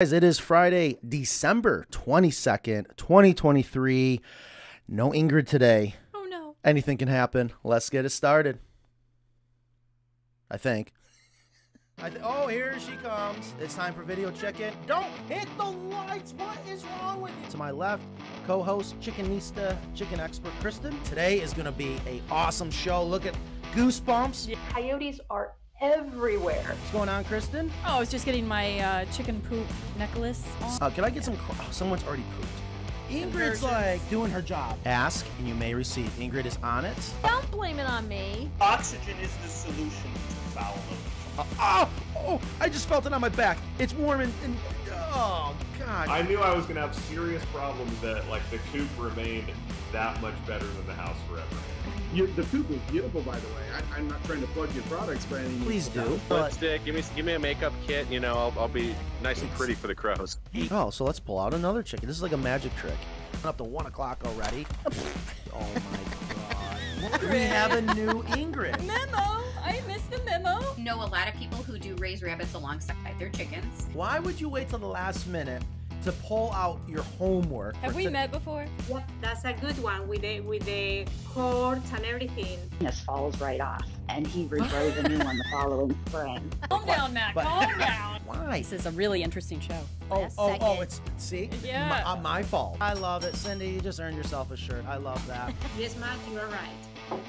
Guys, it is Friday, December 22nd, 2023. No Ingrid today. Oh, no. Anything can happen. Let's get it started. I think. Oh, here she comes. It's time for Video Chicken. Don't hit the lights. What is wrong with you? To my left, co-host, chickenista, chicken expert, Kristen. Today is going to be an awesome show. Look at Goosebumps. Coyotes are everywhere. What's going on, Kristen? Oh, I was just getting my chicken poop necklace on. Can I get some? Oh, someone's already pooped. Ingrid's like doing her job. Ask and you may receive. Ingrid is on it. Don't blame it on me. Oxygen is the solution to foul odors. Oh, I just felt it on my back. It's warm and oh, God. I knew I was going to have serious problems that, like, the coop remained that much better than the house forever. The coop is beautiful, by the way. I'm not trying to plug your products by any means. Please do. Lipstick, give me a makeup kit. You know, I'll be nice and pretty for the crows. Oh, so let's pull out another chicken. This is like a magic trick. Up to 1 o'clock already. Oh my God. We have a new Ingrid. Memo. I missed the memo. Know a lot of people who do raise rabbits alongside their chickens. Why would you wait till the last minute to pull out your homework? Have we met before? Yep, that's a good one with the cords and everything. This falls right off, and he regrows a new one the following spring. Calm down, Matt. Calm down. Why? This is a really interesting show. Oh, it's, see? Yeah. My fault. I love it. Cindy, you just earned yourself a shirt. I love that. Yes, Matt, you are right.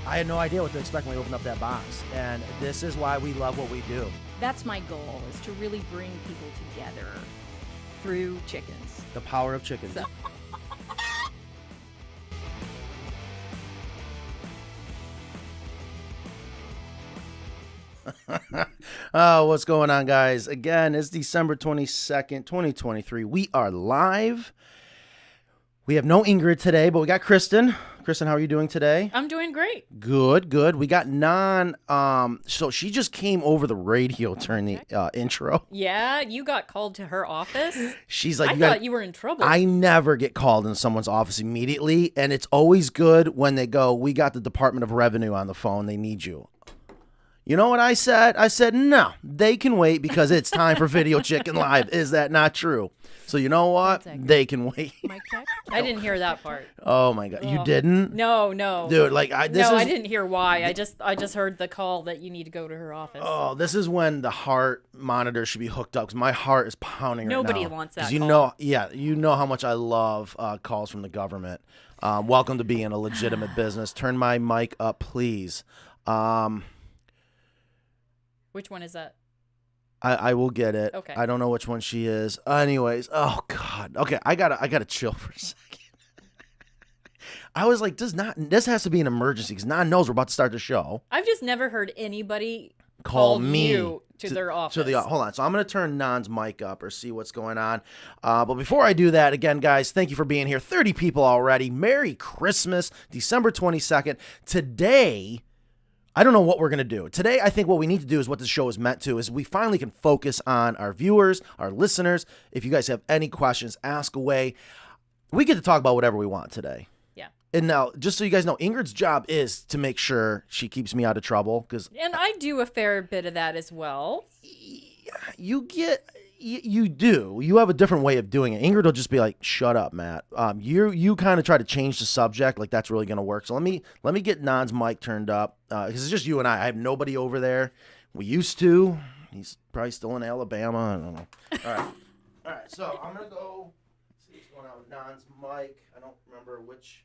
I had no idea what to expect when we opened up that box. And this is why we love what we do. That's my goal, is to really bring people together through chickens. The power of chickens. So. Oh, what's going on, guys? Again, it's December 22nd, 2023. We are live. We have no Ingrid today, but we got Kristen. Kristen, how are you doing today? I'm doing great. Good. We got so she just came over the radio during the intro. Yeah, you got called to her office. She's like, I thought you were in trouble. I never get called in someone's office immediately, and it's always good when they go, we got the Department of Revenue on the phone. They need you. You know what I said? I said, no, they can wait because it's time for Video Chicken Live. Is that not true? So you know what? They can wait. Mic check? I didn't hear that part. Oh my God. You didn't? No. Dude, like I didn't hear why. I just heard the call that you need to go to her office. Oh, this is when the heart monitor should be hooked up because my heart is pounding right now. Nobody wants that you call. you know how much I love calls from the government. Welcome to being a legitimate business. Turn my mic up, please. Which one is that? I will get it. Okay. I don't know which one she is. Anyways, oh God. Okay, I gotta chill for a second. I was like, this has to be an emergency because Nan knows we're about to start the show. I've just never heard anybody call me you to their office. Hold on. So I'm gonna turn Nan's mic up or see what's going on. But before I do that, again, guys, thank you for being here. 30 people already. Merry Christmas, December 22nd. Today, I don't know what we're going to do. Today, I think what we need to do is what this show is meant to, is we finally can focus on our viewers, our listeners. If you guys have any questions, ask away. We get to talk about whatever we want today. Yeah. And now, just so you guys know, Ingrid's job is to make sure she keeps me out of trouble. And I do a fair bit of that as well. You do. You have a different way of doing it. Ingrid will just be like, "Shut up, Matt." You kind of try to change the subject, like that's really gonna work. So let me get Nan's mic turned up because it's just you and I. I have nobody over there. We used to. He's probably still in Alabama. I don't know. All right. So I'm gonna go see what's going on with Nan's mic. I don't remember which.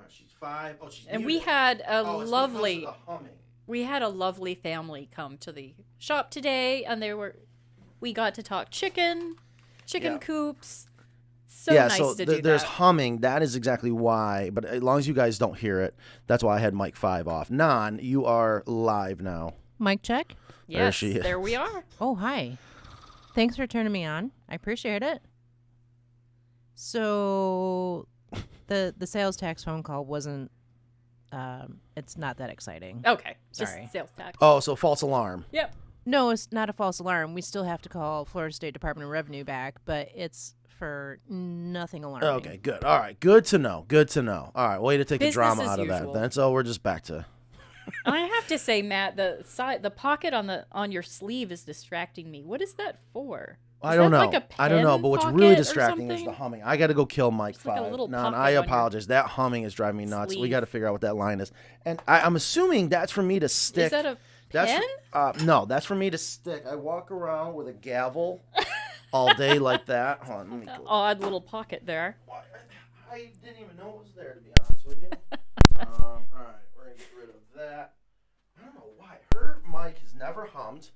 She's 5. Oh, she's. And muted. We had a it's lovely. because of the humming. We had a lovely family come to the shop today, and we got to talk chicken coops. So nice so to do there's that. humming. That is exactly why. But as long as you guys don't hear it, that's why I had mic 5 off. Nan, you are live now. Mic check. Yes, there she is. There we are. Oh, hi. Thanks for turning me on. I appreciate it. So the sales tax phone call wasn't it's not that exciting. Okay. Sorry. Just sales tax. Oh, so false alarm. Yep. No, it's not a false alarm. We still have to call Florida State Department of Revenue back, but it's for nothing alarming. Okay, good. All right, good to know. All right, way to take the Business drama as out of that usual. then. So we're just back to I have to say, Matt, the pocket on your sleeve is distracting me. What is that for? I don't know. Like a I don't know, pen but what's pocket really or distracting is the something? humming. I got to go kill Mike like a 5. little No, pocket I on your apologize. That humming is driving me nuts. We sleeve. got to figure out what that line is. And I'm assuming that's for me to stick. Is that a That's pen? no, that's for me to stick. I walk around with a gavel all day like that. Hold on, let me go. Odd little pocket there. I didn't even know it was there, to be honest with you. All right, we're going to get rid of that. I don't know why. Her mic has never hummed.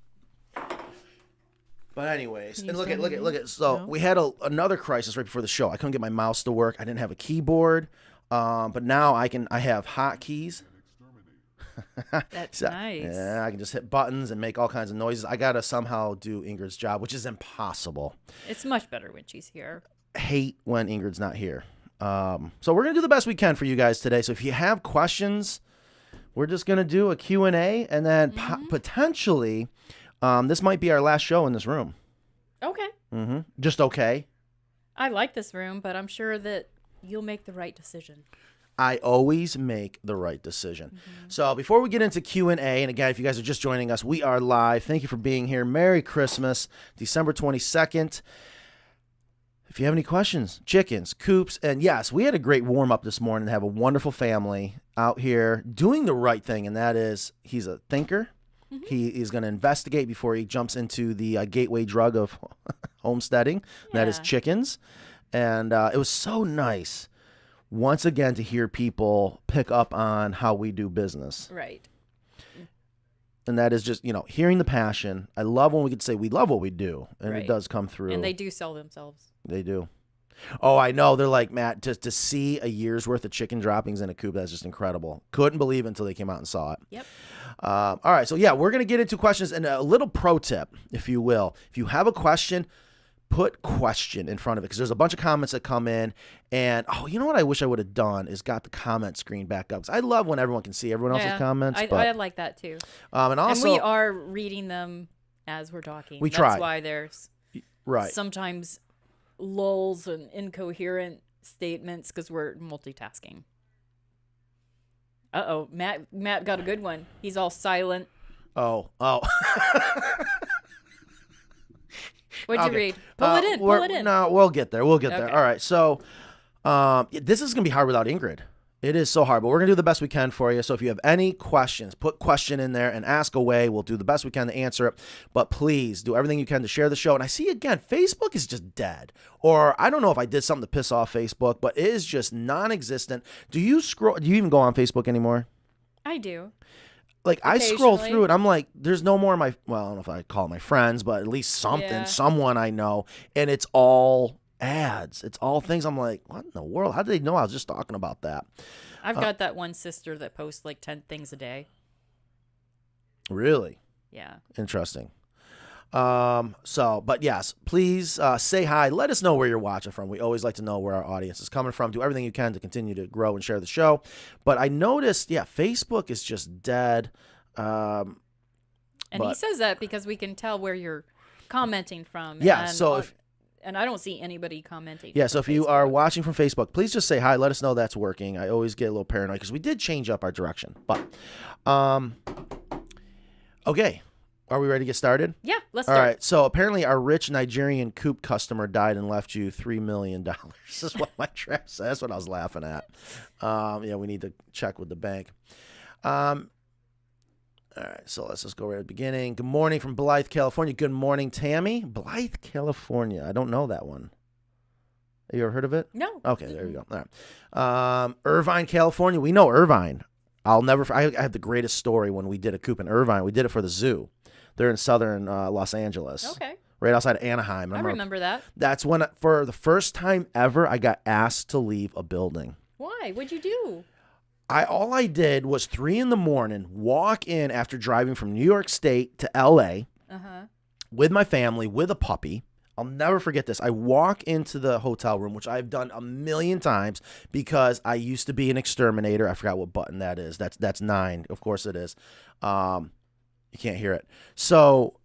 But anyways, and look at. So we had another crisis right before the show. I couldn't get my mouse to work. I didn't have a keyboard. But now I have hotkeys. That's nice. Yeah, I can just hit buttons and make all kinds of noises. I gotta somehow do Ingrid's job, which is impossible. It's much better when she's here. Hate when Ingrid's not here. So we're gonna do the best we can for you guys today. So if you have questions, we're just gonna do a Q&A, and then potentially, this might be our last show in this room. Okay. Just okay. I like this room, but I'm sure that you'll make the right decision. I always make the right decision. So before we get into Q&A, and again, if you guys are just joining us, we are live. Thank you for being here. Merry Christmas, December 22nd. If you have any questions, chickens, coops, and yes, we had a great warm-up this morning to have a wonderful family out here doing the right thing, and that is he's a thinker. He is going to investigate before he jumps into the gateway drug of homesteading. That is chickens. And it was so nice once again to hear people pick up on how we do business. Right. And that is just, hearing the passion. I love when we can say we love what we do, and it does come through. And they do sell themselves. They do. Oh, I know. They're like, Matt, just to see a year's worth of chicken droppings in a coop, that's just incredible. Couldn't believe it until they came out and saw it. Yep. All right. So, yeah, we're going to get into questions. And a little pro tip, if you will. If you have a question, put question in front of it, because there's a bunch of comments that come in. And, you know what I wish I would have done is got the comment screen back up. Because I love when everyone can see everyone else's comments. I like that, too. And also, and we are reading them as we're talking. We try. That's why there's sometimes lulls and incoherent statements, because we're multitasking. Uh-oh, Matt got a good one. He's all silent. Oh. What'd you read? Pull it in. No, we'll get there. There. All right. So this is going to be hard without Ingrid. It is so hard, but we're going to do the best we can for you. So if you have any questions, put question in there and ask away. We'll do the best we can to answer it. But please do everything you can to share the show. And I see, again, Facebook is just dead. Or I don't know if I did something to piss off Facebook, but it is just non-existent. Do you even go on Facebook anymore? I do. Like, I scroll through it. I'm like, there's no more of I don't know if I call it my friends, but at least someone I know. And it's all ads. It's all things I'm like, what in the world? How did they know I was just talking about that? I've got that one sister that posts like 10 things a day. Really? Yeah. Interesting. But yes, please say hi. Let us know where you're watching from. We always like to know where our audience is coming from. Do everything you can to continue to grow and share the show. But I noticed, Facebook is just dead. And he says that because we can tell where you're commenting from. Yeah, and I don't see anybody commenting. Yeah, so if you are watching from Facebook, please just say hi. Let us know that's working. I always get a little paranoid because we did change up our direction. But, okay. Are we ready to get started? Yeah, let's start. All right. So apparently our rich Nigerian Coop customer died and left you $3 million. This is what my trap says. That's what I was laughing at. We need to check with the bank. All right, so let's just go right at the beginning. Good morning from Blythe, California. Good morning, Tammy. Blythe, California. I don't know that one. Have you ever heard of it? No. Okay, there you go. All right. Irvine, California. We know Irvine. I have the greatest story when we did a coop in Irvine. We did it for the zoo. They're in southern Los Angeles. Okay. Right outside of Anaheim. I remember that. That's when, for the first time ever, I got asked to leave a building. Why? What'd you do? All I did was 3 a.m, walk in after driving from New York State to LA with my family, with a puppy. I'll never forget this. I walk into the hotel room, which I've done a million times because I used to be an exterminator. I forgot what button that is. That's 9. Of course it is. You can't hear it. So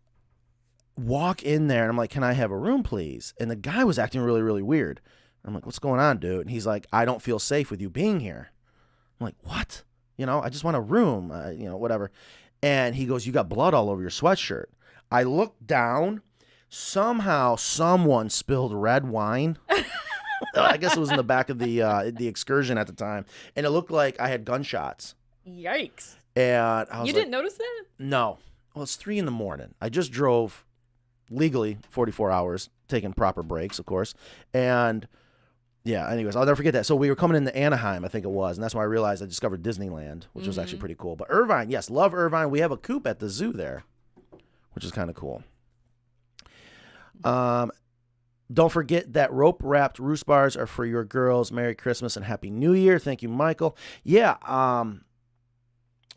walk in there and I'm like, can I have a room, please? And the guy was acting really, really weird. I'm like, what's going on, dude? And he's like, I don't feel safe with you being here. I'm like, what? I just want a room, whatever. And he goes, you got blood all over your sweatshirt. I looked down. Somehow someone spilled red wine. I guess it was in the back of the excursion at the time. And it looked like I had gunshots. Yikes. And I was You didn't notice that? No. Well, it's 3 a.m. I just drove legally 44 hours, taking proper breaks, of course. And yeah, anyways, I'll never forget that. So we were coming into Anaheim, I think it was, and that's when I realized I discovered Disneyland, which was actually pretty cool. But Irvine, yes, love Irvine. We have a coop at the zoo there, which is kind of cool. Don't forget that rope-wrapped roost bars are for your girls. Merry Christmas and Happy New Year. Thank you, Michael. Yeah,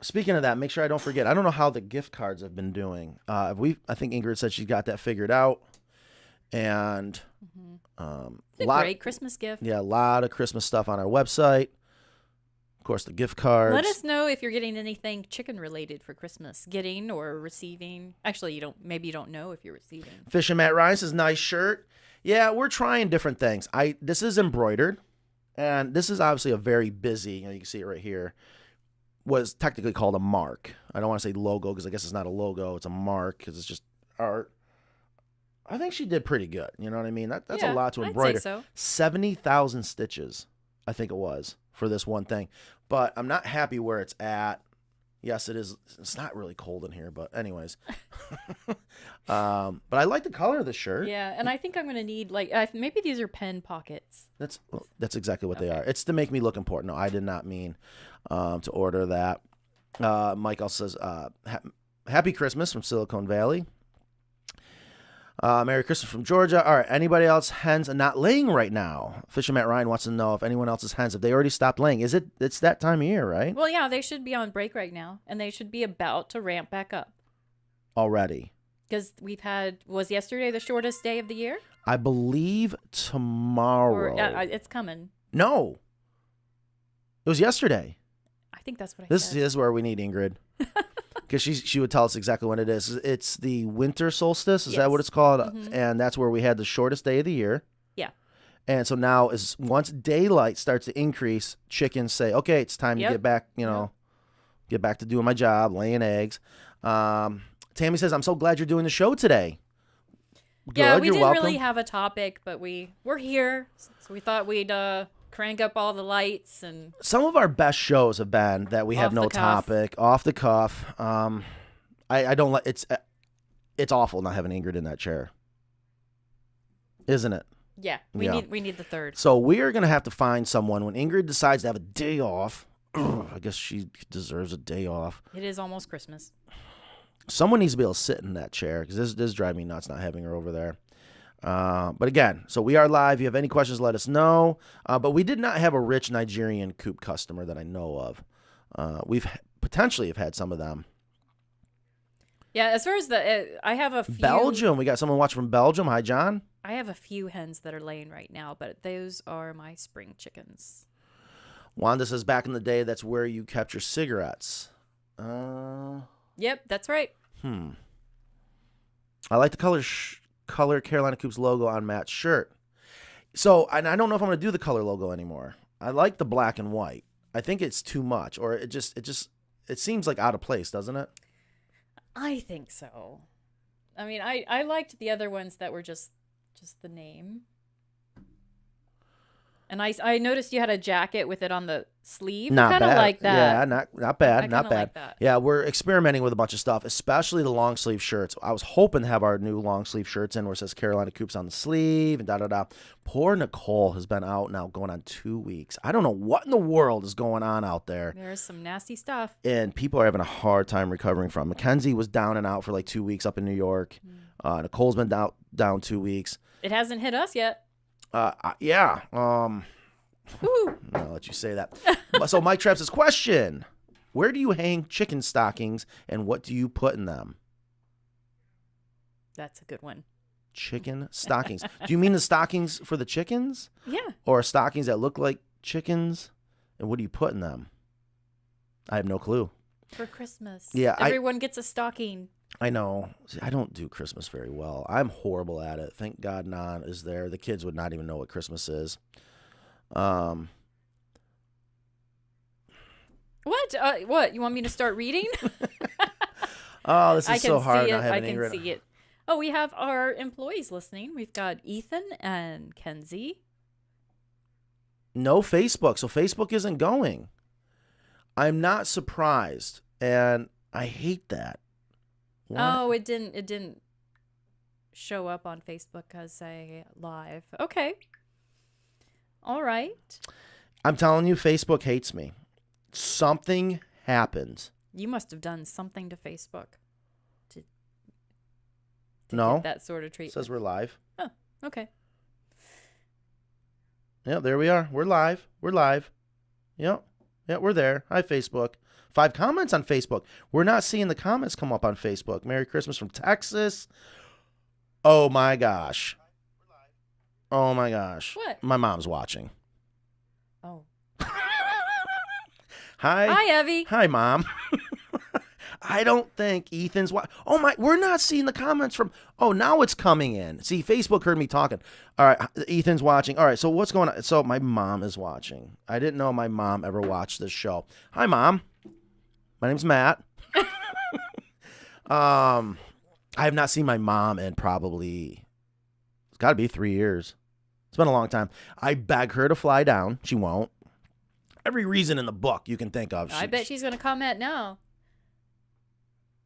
speaking of that, make sure I don't forget. I don't know how the gift cards have been doing. I think Ingrid said she's got that figured out. And It's a great Christmas gift. Yeah, a lot of Christmas stuff on our website. Of course, the gift cards. Let us know if you're getting anything chicken related for Christmas, getting or receiving. Actually, maybe you don't know if you're receiving. Fish and Matt Ryan says, nice shirt. Yeah, we're trying different things. This is embroidered, and this is obviously a very busy, you can see it right here, was technically called a mark. I don't want to say logo because I guess it's not a logo. It's a mark because it's just art. I think she did pretty good. You know what I mean? That's a lot to embroider. I'd say so. 70,000 stitches, I think it was, for this one thing. But I'm not happy where it's at. Yes, it is. It's not really cold in here, but anyways. But I like the color of the shirt. Yeah, and I think I'm going to need, maybe these are pen pockets. That's exactly what they are. It's to make me look important. No, I did not mean to order that. Mike also says, Happy Christmas from Silicon Valley. Merry Christmas from Georgia. All right, anybody else hens not laying right now? Fisher Matt Ryan wants to know if anyone else's hens, if they already stopped laying. It's that time of year, right? Well, yeah, they should be on break right now, and they should be about to ramp back up. Already. Because was yesterday the shortest day of the year? I believe tomorrow. It's coming. No. It was yesterday. I think that's what I This said. is where we need Ingrid. Because she would tell us exactly when it is. It's the winter solstice. Is that what it's called? Mm-hmm. And that's where we had the shortest day of the year. Yeah. And so now once daylight starts to increase, chickens say, okay, it's time to get back, get back to doing my job, laying eggs. Tammy says, I'm so glad you're doing the show today. Good, yeah, we you're didn't welcome. really have a topic, but we're here. So we thought we'd crank up all the lights. And some of our best shows have been that we have no topic, off the cuff. I don't like it's awful not having Ingrid in that chair, isn't it? Yeah, we need the third. So we are gonna have to find someone when Ingrid decides to have a day off. I guess she deserves a day off. It is almost Christmas. Someone needs to be able to sit in that chair because this drives me nuts not having her over there. But again, so we are live. If you have any questions, let us know. But we did not have a rich Nigerian coop customer that I know of. We've potentially have had some of them. Yeah, as far as I have a few. Belgium. We got someone watching from Belgium. Hi, John. I have a few hens that are laying right now, but those are my spring chickens. Wanda says, back in the day, that's where you kept your cigarettes. Yep, that's right. I like the color Carolina Coop's logo on Matt's shirt. So, and I don't know if I'm going to do the color logo anymore. I like the black and white. I think it's too much, or it seems like out of place, doesn't it? I think so. I mean, I liked the other ones that were just the name. And I noticed you had a jacket with it on the sleeve. Not I kind of like that. Yeah, not bad. Not bad. like that. Yeah, we're experimenting with a bunch of stuff, especially the long sleeve shirts. I was hoping to have our new long sleeve shirts in where it says Carolina Coops on the sleeve and da-da-da. Poor Nicole has been out now going on 2 weeks. I don't know what in the world is going on out there. There's some nasty stuff. And people are having a hard time recovering from. Mackenzie was down and out for like 2 weeks up in New York. Nicole's been down 2 weeks. It hasn't hit us yet. Yeah. I'll let you say that. So Mike Traps' question: where do you hang chicken stockings, and what do you put in them? That's a good one. Chicken stockings. Do you mean the stockings for the chickens? Yeah. Or stockings that look like chickens? And what do you put in them? I have no clue. For Christmas. Yeah, Everyone gets a stocking. I know. See, I don't do Christmas very well. I'm horrible at it. Thank God Nan is there. The kids would not even know what Christmas is. Well, What? What? You want me to start reading? Oh, this I is can so hard see not it. I having can Ingrid. see it. Oh, we have our employees listening. We've got Ethan and Kenzie. No Facebook, so Facebook isn't going. I'm not surprised, and I hate that. What? Oh, it didn't show up on Facebook as a live. Okay. All right. I'm telling you, Facebook hates me. Something happened. You must have done something to Facebook to No. get that sort of It treatment. says we're live. Oh, okay. Yeah, there we are. We're live. We're live. Yep. Yeah, we're there. Hi, Facebook. 5 comments on Facebook. We're not seeing the comments come up on Facebook. Merry Christmas from Texas. Oh, my gosh. Oh, my gosh. What? My mom's watching. Oh. Hi, Evie. Hi, Mom. I don't think Ethan's oh my, we're not seeing the comments from, oh, now it's coming in. See, Facebook heard me talking. All right, Ethan's watching. All right, so what's going on? So my mom is watching. I didn't know my mom ever watched this show. Hi, Mom. My name's Matt. I have not seen my mom in probably, it's got to be 3 years. It's been a long time. I beg her to fly down. She won't. Every reason in the book you can think of. I bet she's going to comment now.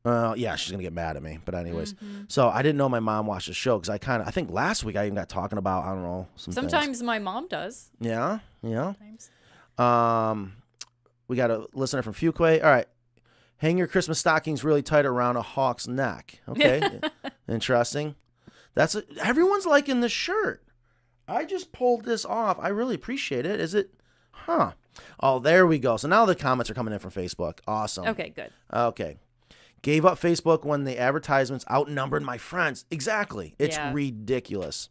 Yeah, she's gonna get mad at me. But anyways, so I didn't know my mom watched the show because I think last week I even got talking about, I don't know, some Sometimes things. my mom does. Yeah. Sometimes. We got a listener from Fuquay. All right, hang your Christmas stockings really tight around a hawk's neck. Okay, interesting. Everyone's liking this shirt. I just pulled this off. I really appreciate it. Is it? Huh. Oh, there we go. So now the comments are coming in from Facebook. Awesome. Okay, good. Okay. Gave up Facebook when the advertisements outnumbered my friends. Exactly. It's ridiculous.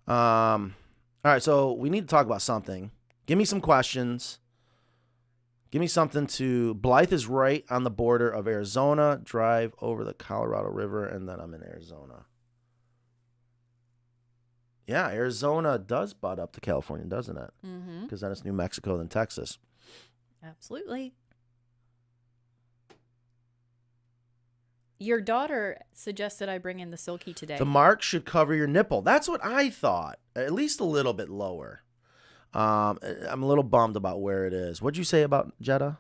All right, so we need to talk about something. Give me some questions. Give me something to... Blythe is right on the border of Arizona. Drive over the Colorado River, and then I'm in Arizona. Yeah, Arizona does butt up to California, doesn't it? Mm-hmm. Because then it's New Mexico, then Texas. Absolutely. Your daughter suggested I bring in the Silky today. The mark should cover your nipple. That's what I thought. At least a little bit lower. I'm a little bummed about where it is. What'd you say about Jetta?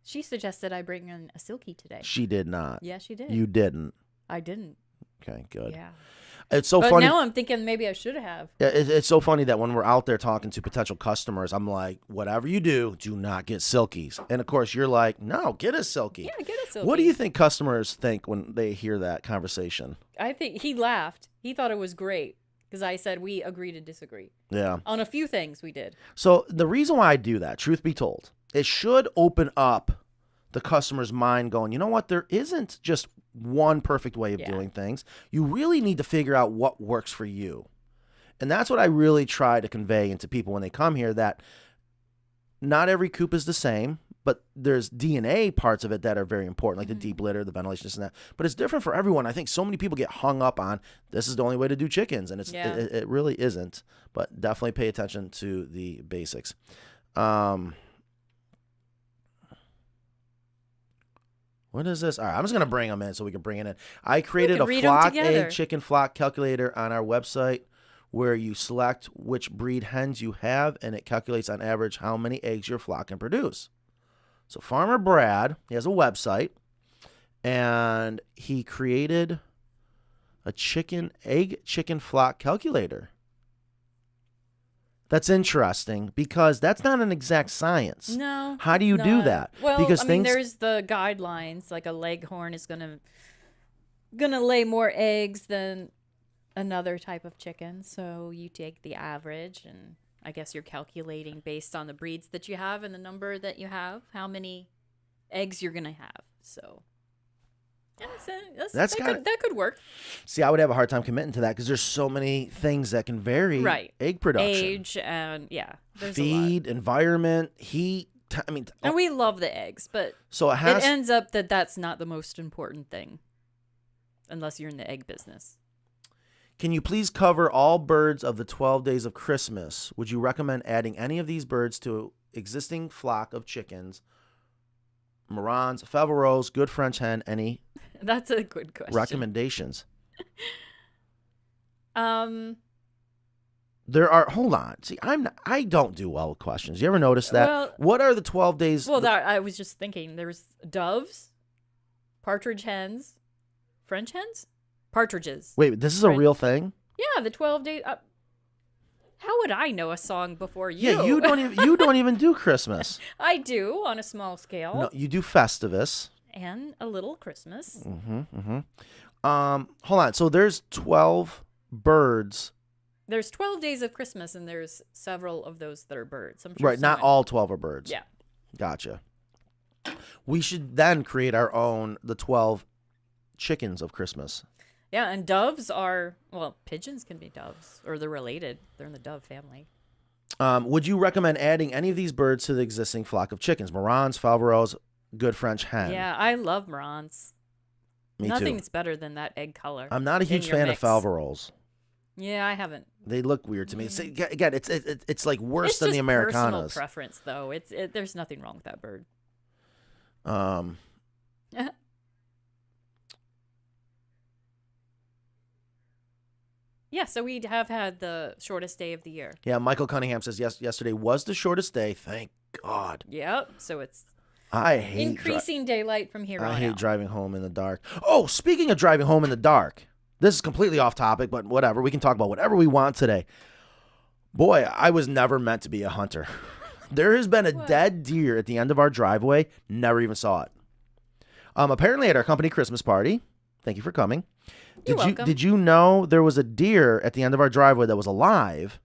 She suggested I bring in a Silky today. She did not. Yeah, she did. You didn't. I didn't. Okay, good. Yeah. It's so but funny. now I'm thinking maybe I should have. It's so funny that when we're out there talking to potential customers, I'm like, whatever you do not get Silkies. And of course, you're like, no, get a Silky. Yeah, get a Silky. What do you think customers think when they hear that conversation? I think he laughed. He thought it was great because I said we agree to disagree. Yeah. On a few things we did. So the reason why I do that, truth be told, it should open up the customer's mind going, you know what? There isn't just one perfect way of doing things. You really need to figure out what works for you. And that's what I really try to convey into people when they come here, that not every coop is the same, but there's DNA parts of it that are very important, like the deep litter, the ventilation, this and that. But it's different for everyone. I think so many people get hung up on this is the only way to do chickens, and it really isn't. But definitely pay attention to the basics. What is this? All right, I'm just going to bring them in so we can bring it in. I created a flock egg chicken flock calculator on our website where you select which breed hens you have, and it calculates on average how many eggs your flock can produce. So Farmer Brad, he has a website, and he created a chicken flock calculator. That's interesting because that's not an exact science. No. How do you do that? Well, because I mean, there's the guidelines. Like a leghorn is gonna lay more eggs than another type of chicken. So you take the average, and I guess you're calculating based on the breeds that you have and the number that you have, how many eggs you're gonna have. So that could work. See, I would have a hard time committing to that because there's so many things that can vary. Right. Egg production, age, and there's feed, environment, heat. And we love the eggs, but so it ends up that's not the most important thing, unless you're in the egg business. Can you please cover all birds of the 12 days of Christmas? Would you recommend adding any of these birds to existing flock of chickens, Marans, Faverolles, Good French Hen. Any That's a good question. recommendations? Um. There are. Hold on. See, I don't do well with questions. You ever notice that? Well- What are the 12 days? Well, I was just thinking. There's doves, partridge hens, French hens, partridges. Wait, this is a French- real thing? Yeah, the 12 days. How would I know a song before you? Yeah, you don't even do Christmas. I do on a small scale. No, you do Festivus. And a little Christmas. Hold on. So there's 12 birds. There's 12 days of Christmas, and there's several of those that are birds. I'm sure Right, not some- all 12 are birds. Yeah. Gotcha. We should then create our own, the 12 chickens of Christmas. Yeah, and doves are, well, pigeons can be doves, or they're related. They're in the dove family. Would you recommend adding any of these birds to the existing flock of chickens? Marans, Faverolles, Good French Hen. Yeah, I love Marans. Me Nothing's too. better than that egg color. I'm not a in huge your fan mix. of Faverolles. Yeah, I haven't. They look weird to me. Again, it's like worse It's than just the personal Americanas. preference, though. There's nothing wrong with that bird. Yeah, so we have had the shortest day of the year. Yeah, Michael Cunningham says yesterday was the shortest day. Thank God. Yep. So it's I hate increasing daylight from here on I hate out. driving home in the dark. Oh, speaking of driving home in the dark, this is completely off topic, but whatever. We can talk about whatever we want today. Boy, I was never meant to be a hunter. There has been a dead deer at the end of our driveway. Never even saw it. Apparently at our company Christmas party. Thank you for coming. You're welcome. Did you know there was a deer at the end of our driveway that was alive?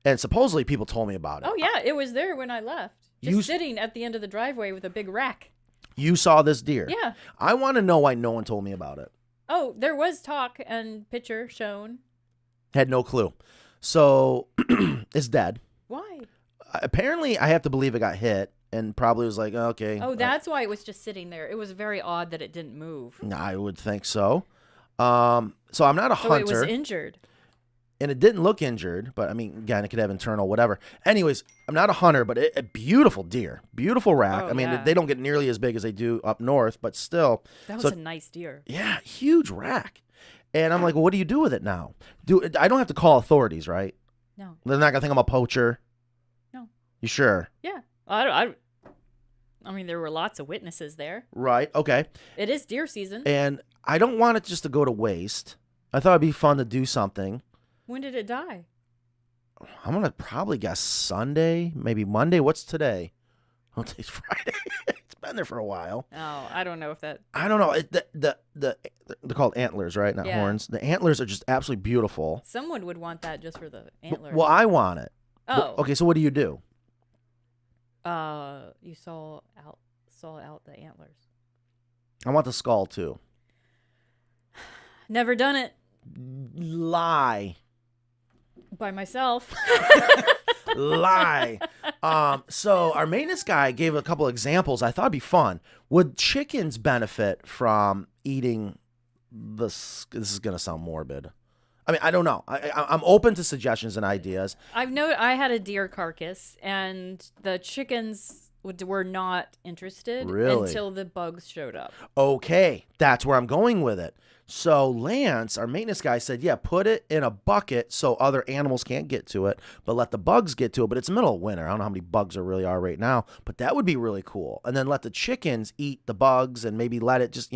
And supposedly people told me about it. Oh yeah, it was there when I left. Just You- sitting at the end of the driveway with a big rack. You saw this deer. Yeah. I want to know why no one told me about it. Oh, there was talk and picture shown. Had no clue. So it's dead. Why? Apparently, I have to believe it got hit and probably was like, okay. Oh, that's why it was just sitting there. It was very odd that it didn't move. I would think so. So I'm not a So hunter. it was injured. And it didn't look injured, but I mean, again, it could have internal, whatever. Anyways, I'm not a hunter, but a beautiful deer, beautiful rack. Oh, I mean, yeah. they don't get nearly as big as they do up north, but still. That was So- a nice deer. Yeah, huge rack. And I'm like, well, what do you do with it now? I don't have to call authorities, right? No. They're not gonna think I'm a poacher. No. You sure? Yeah. I mean, there were lots of witnesses there. Right. Okay. It is deer season. And I don't want it just to go to waste. I thought it'd be fun to do something. When did it die? I'm gonna probably guess Sunday, maybe Monday. What's today? Oh, today's Friday. It's been there for a while. Oh, I don't know if that. I don't know. They're called antlers, right? Not Yeah. horns. The antlers are just absolutely beautiful. Someone would want that just for the antlers. Well, I want it. Oh. Okay, so what do you do? You saw out the antlers. I want the skull too. Never done it Lie. by myself. Lie. So our maintenance guy gave a couple examples. I thought it'd be fun. Would chickens benefit from eating this? This is gonna sound morbid. I mean, I don't know. I'm open to suggestions and ideas. I had a deer carcass, and the chickens were not interested Really? until the bugs showed up. Okay, that's where I'm going with it. So Lance, our maintenance guy, said, yeah, put it in a bucket so other animals can't get to it, but let the bugs get to it. But it's middle of winter. I don't know how many bugs there really are right now, but that would be really cool. And then let the chickens eat the bugs and maybe let it just,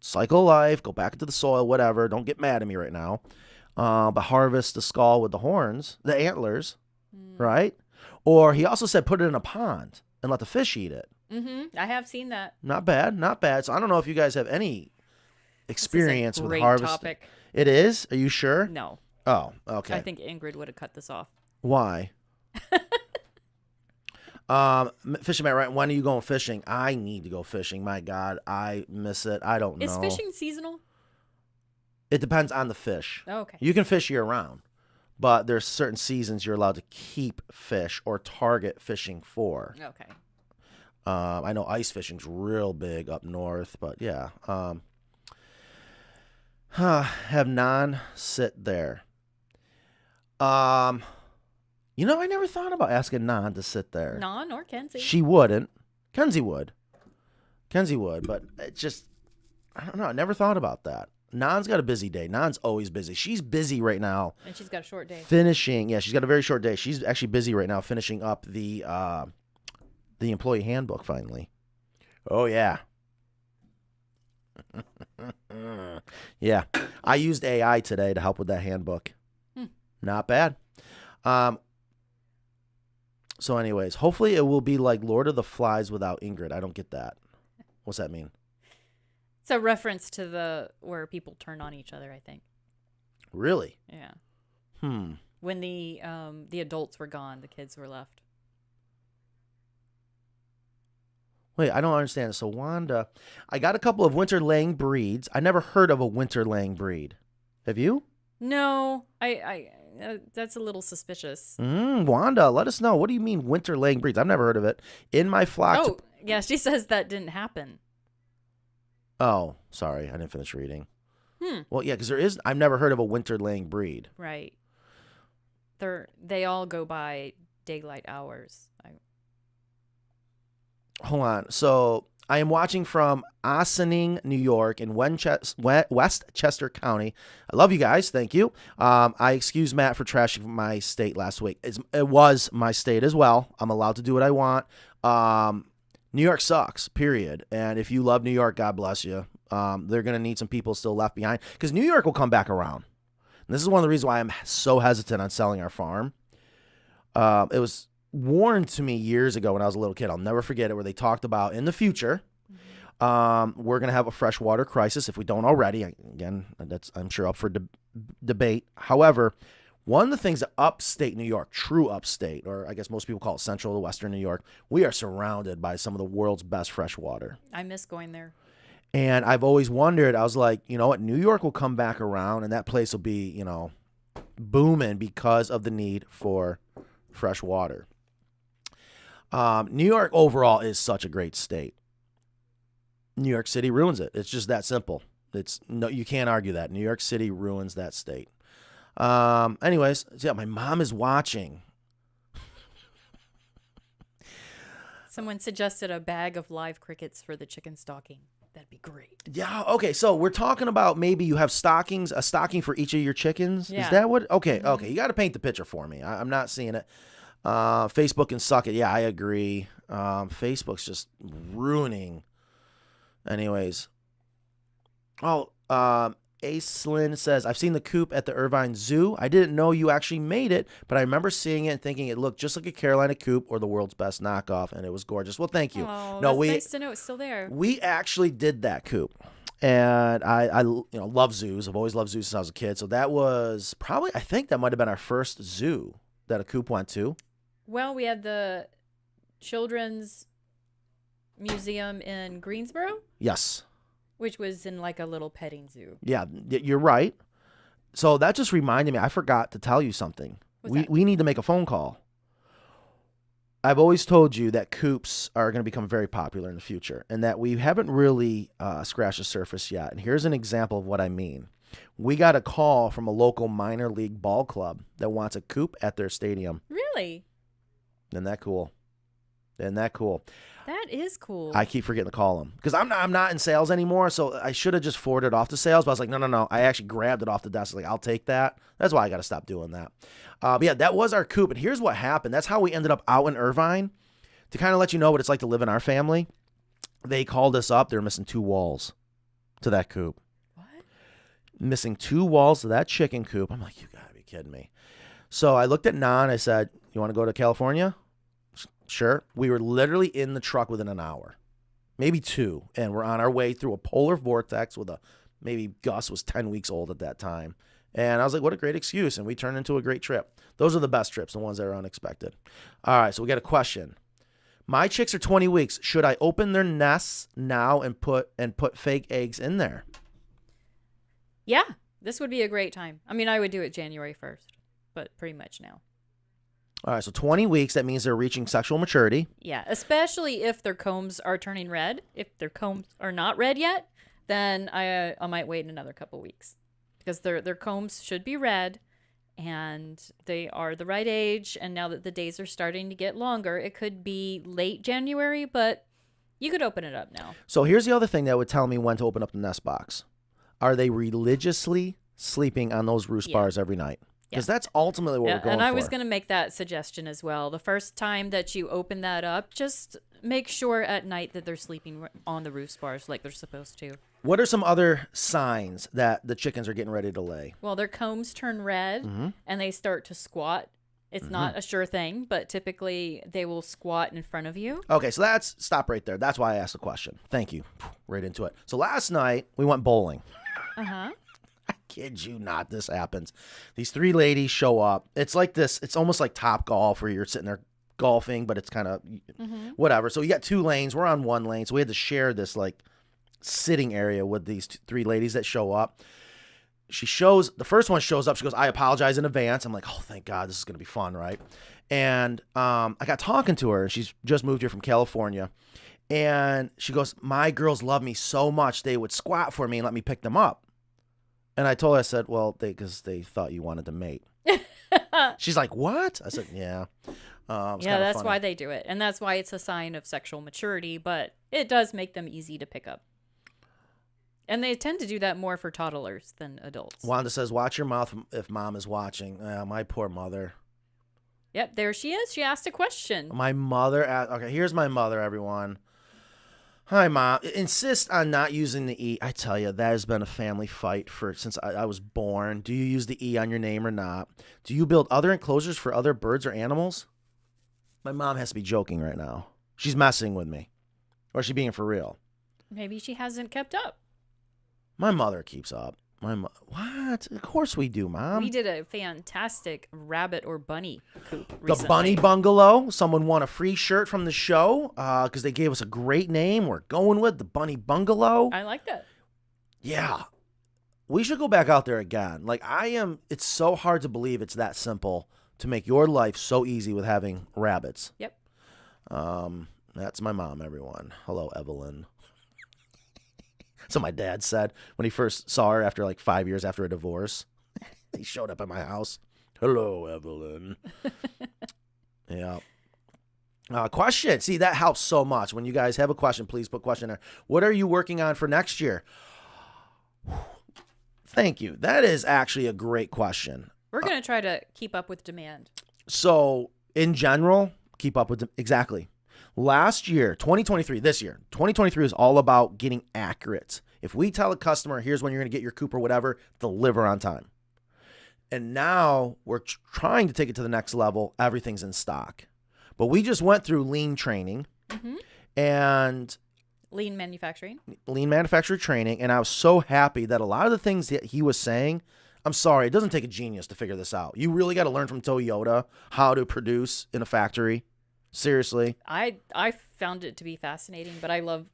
cycle of life, go back into the soil, whatever. Don't get mad at me right now. But harvest the skull with the horns, the antlers, right? Or he also said put it in a pond and let the fish eat it. Mm-hmm. I have seen that. Not bad, not bad. So I don't know if you guys have any experience This is a with great harvesting. topic. It is? Are you sure? No. Oh, okay. I think Ingrid would have cut this off. Why? Fishing Matt, right? When are you going fishing? I need to go fishing. My God, I miss it. I don't know. Is fishing seasonal? It depends on the fish. Oh, okay. You can fish year round, but there's certain seasons you're allowed to keep fish or target fishing for. Okay. I know ice fishing's real big up north, but yeah. Have Nan sit there. I never thought about asking Nan to sit there. Non or Kenzie? She wouldn't. Kenzie would, but it just, I don't know. I never thought about that. Nan's got a busy day. Nan's always busy. She's busy right now. And she's got a short day. Finishing. Yeah, she's got a very short day. She's actually busy right now finishing up the employee handbook finally. Oh, yeah. Yeah. I used AI today to help with that handbook. Not bad. So anyways, hopefully it will be like Lord of the Flies without Ingrid. I don't get that. What's that mean? It's a reference to where people turn on each other, I think. Really? Yeah. Hmm. When the adults were gone, the kids were left. Wait, I don't understand. So Wanda, I got a couple of winter laying breeds. I never heard of a winter laying breed. Have you? No, I that's a little suspicious. Wanda, let us know. What do you mean winter laying breeds? I've never heard of it. In my flock. Oh, yeah, she says that didn't happen. Oh, sorry. I didn't finish reading. Well, yeah, because I've never heard of a winter laying breed. Right. They all go by daylight hours. Hold on. So I am watching from Ossining, New York in Westchester County. I love you guys. Thank you. I excuse Matt for trashing my state last week. It was my state as well. I'm allowed to do what I want. New York sucks, period. And if you love New York, God bless you. They're going to need some people still left behind because New York will come back around. And this is one of the reasons why I'm so hesitant on selling our farm. It was warned to me years ago when I was a little kid. I'll never forget it, where they talked about in the future, we're going to have a freshwater crisis if we don't already. Again, that's I'm sure up for debate. However, one of the things that upstate New York, true upstate, or I guess most people call it central to western New York, we are surrounded by some of the world's best fresh water. I miss going there. And I've always wondered, I was like, you know what, New York will come back around and that place will be, booming because of the need for fresh water. New York overall is such a great state. New York City ruins it. It's just that simple. You can't argue that. New York City ruins that state. Anyways, yeah, my mom is watching. Someone suggested a bag of live crickets for the chicken stocking. That'd be great. Yeah, okay, so we're talking about maybe you have a stocking for each of your chickens. Yeah. Is that what? Okay, okay. You got to paint the picture for me. I'm not seeing it. Facebook can suck it. Yeah, I agree. Facebook's just ruining. Anyways. Oh, Aislinn says, I've seen the coop at the Irvine Zoo. I didn't know you actually made it, but I remember seeing it and thinking it looked just like a Carolina coop or the world's best knockoff, and it was gorgeous. Well, thank you. Oh, that's nice to know it's still there. We actually did that coop, and I love zoos. I've always loved zoos since I was a kid, so that was probably, I think that might have been our first zoo that a coop went to. Well, we had the Children's Museum in Greensboro. Yes. Which was in like a little petting zoo. Yeah, you're right. So that just reminded me, I forgot to tell you something. We need to make a phone call. I've always told you that coops are going to become very popular in the future and that we haven't really scratched the surface yet. And here's an example of what I mean. We got a call from a local minor league ball club that wants a coop at their stadium. Really? Isn't that cool? Isn't that cool? That is cool. I keep forgetting to call them because I'm not in sales anymore. So I should have just forwarded off to sales, but I was like, no. I actually grabbed it off the desk. Like, I'll take that. That's why I got to stop doing that. But yeah, that was our coop. And here's what happened. That's how we ended up out in Irvine. To kind of let you know what it's like to live in our family, they called us up. They were missing 2 walls to that coop. What? Missing 2 walls to that chicken coop. I'm like, you got to be kidding me. So I looked at Nan. I said, you want to go to California? Sure. We were literally in the truck within an hour, maybe 2, and we're on our way through a polar vortex with maybe Gus was 10 weeks old at that time. And I was like, what a great excuse. And we turned into a great trip. Those are the best trips, the ones that are unexpected. All right, so we got a question. My chicks are 20 weeks. Should I open their nests now and put fake eggs in there? Yeah, this would be a great time. I mean, I would do it January 1st, but pretty much now. All right, so 20 weeks, that means they're reaching sexual maturity. Yeah, especially if their combs are turning red. If their combs are not red yet, then I might wait another couple weeks because their combs should be red and they are the right age. And now that the days are starting to get longer, it could be late January, but You could open it up now. So here's the other thing that would tell me when to open up the nest box. Are they religiously sleeping on those roost bars every night? Because that's ultimately what we're going for. And I was going to make that suggestion as well. The first time that you open that up, just make sure at night that they're sleeping on the roost bars like they're supposed to. What are some other signs that the chickens are getting ready to lay? Well, their combs turn red and they start to squat. It's not a sure thing, but typically they will squat in front of you. Okay, so stop right there. That's why I asked the question. Thank you. Right into it. So last night we went bowling. Uh-huh. I kid you not, this happens. These 3 ladies show up. It's like this. It's almost like Top Golf where you're sitting there golfing, but it's kind of whatever. So you got 2 lanes. We're on 1 lane. So we had to share this like sitting area with these 3 ladies that show up. The first one shows up. She goes, I apologize in advance. I'm like, oh, thank God. This is going to be fun, right? And I got talking to her. She's just moved here from California. And she goes, my girls love me so much. They would squat for me and let me pick them up. And I told her, I said, well, because they thought you wanted to mate. She's like, what? I said, yeah. That's why they do it. And that's why it's a sign of sexual maturity, but it does make them easy to pick up. And they tend to do that more for toddlers than adults. Wanda says, watch your mouth if mom is watching. My poor mother. Yep, there she is. She asked a question. My mother. Okay, here's my mother, everyone. Hi, Mom. Insist on not using the E. I tell you, that has been a family fight since I was born. Do you use the E on your name or not? Do you build other enclosures for other birds or animals? My mom has to be joking right now. She's messing with me. Or is she being for real? Maybe she hasn't kept up. My mother keeps up. What? Of course we do, Mom. We did a fantastic rabbit or bunny coop recently. The bunny bungalow. Someone won a free shirt from the show because they gave us a great name. We're going with the bunny bungalow. I like that. Yeah. We should go back out there again. It's so hard to believe it's that simple to make your life so easy with having rabbits. Yep. That's my mom, everyone. Hello, Evelyn. So my dad said when he first saw her after 5 years after a divorce, he showed up at my house. Hello, Evelyn. Yeah. Question. See, that helps so much. When you guys have a question, please put question there. What are you working on for next year? Thank you. That is actually a great question. We're going to try to keep up with demand. So in general, keep up with exactly. Last year, 2023, this year, 2023 is all about getting accurate. If we tell a customer, here's when you're going to get your coop or whatever, deliver on time. And now we're trying to take it to the next level. Everything's in stock. But we just went through lean training and lean manufacturing training. And I was so happy that a lot of the things that he was saying, I'm sorry, it doesn't take a genius to figure this out. You really got to learn from Toyota how to produce in a factory. Seriously. I found it to be fascinating, but I love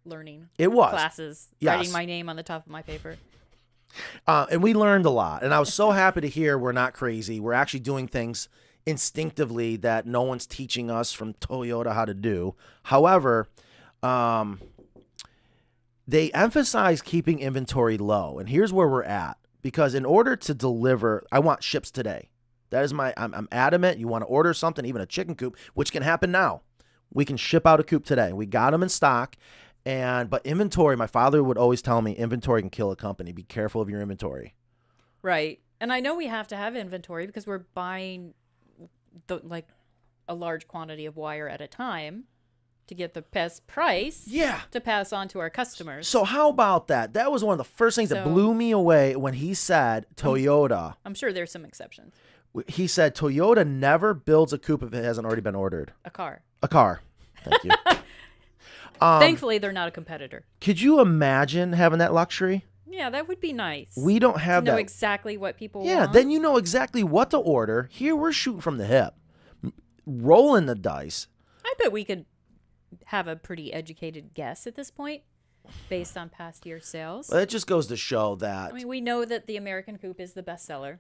learning. It was. Classes. Yes. Writing my name on the top of my paper. And we learned a lot. And I was so happy to hear we're not crazy. We're actually doing things instinctively that no one's teaching us from Toyota how to do. However, they emphasize keeping inventory low. And here's where we're at. Because in order to deliver, I want ships today. That is I'm adamant. You want to order something, even a chicken coop, which can happen now. We can ship out a coop today. We got them in stock. But inventory, my father would always tell me, inventory can kill a company. Be careful of your inventory. Right. And I know we have to have inventory because we're buying a large quantity of wire at a time to get the best price to pass on to our customers. So how about that? That was one of the first things that blew me away when he said Toyota. I'm sure there's some exceptions. He said Toyota never builds a coupe if it hasn't already been ordered. A car. Thank you. Thankfully, they're not a competitor. Could you imagine having that luxury? Yeah, that would be nice. We don't have to know that. exactly what people want. Yeah, then you know exactly what to order. Here, we're shooting from the hip. Rolling the dice. I bet we could have a pretty educated guess at this point based on past year sales. Well, it just goes to show that. I mean, we know that the American Coop is the bestseller.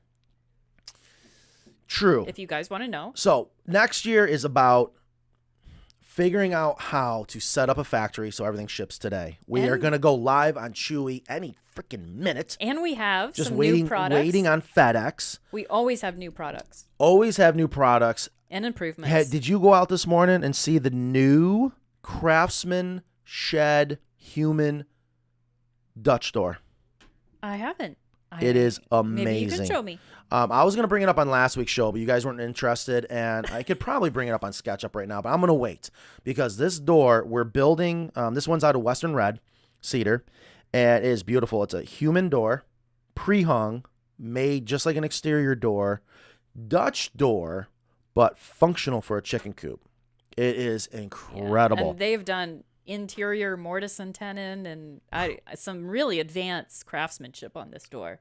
True. If you guys want to know. So next year is about figuring out how to set up a factory so everything ships today. We are going to go live on Chewy any freaking minute. And we have just some waiting, new products. waiting on FedEx. We always have new products. Always have new products. And improvements. Did you go out this morning and see the new Craftsman Shed Human Dutch door. I haven't. It is amazing. Maybe you can show me. I was going to bring it up on last week's show, but you guys weren't interested, and I could probably bring it up on SketchUp right now, but I'm going to wait because this door we're building, this one's out of Western Red cedar, and it is beautiful. It's a human door, pre-hung, made just like an exterior door, Dutch door, but functional for a chicken coop. It is incredible. Yeah. And they've done interior mortise and tenon and some really advanced craftsmanship on this door.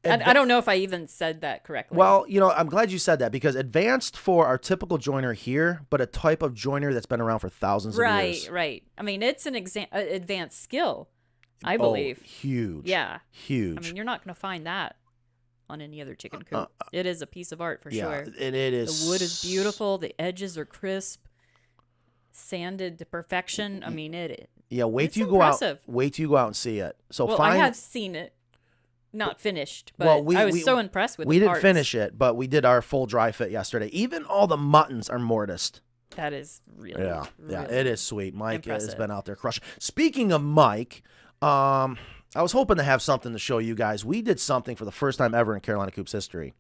I don't know if I even said that correctly. Well, I'm glad you said that because advanced for our typical joiner here, but a type of joiner that's been around for thousands of years. Right. I mean, it's an advanced skill, I believe. Huge. Yeah. Huge. I mean, you're not going to find that on any other chicken coop. It is a piece of art for sure. And it is. The wood is beautiful. The edges are crisp, sanded to perfection. I mean, wait till you go out. Wait till you go out and see it. So I have seen it. Not finished, but I was so impressed with it. We didn't finish it, but we did our full dry fit yesterday. Even all the muttons are mortised. That is really, yeah, really it is sweet. Mike impressive. has been out there crushing. Speaking of Mike, I was hoping to have something to show you guys. We did something for the first time ever in Carolina Coop's history.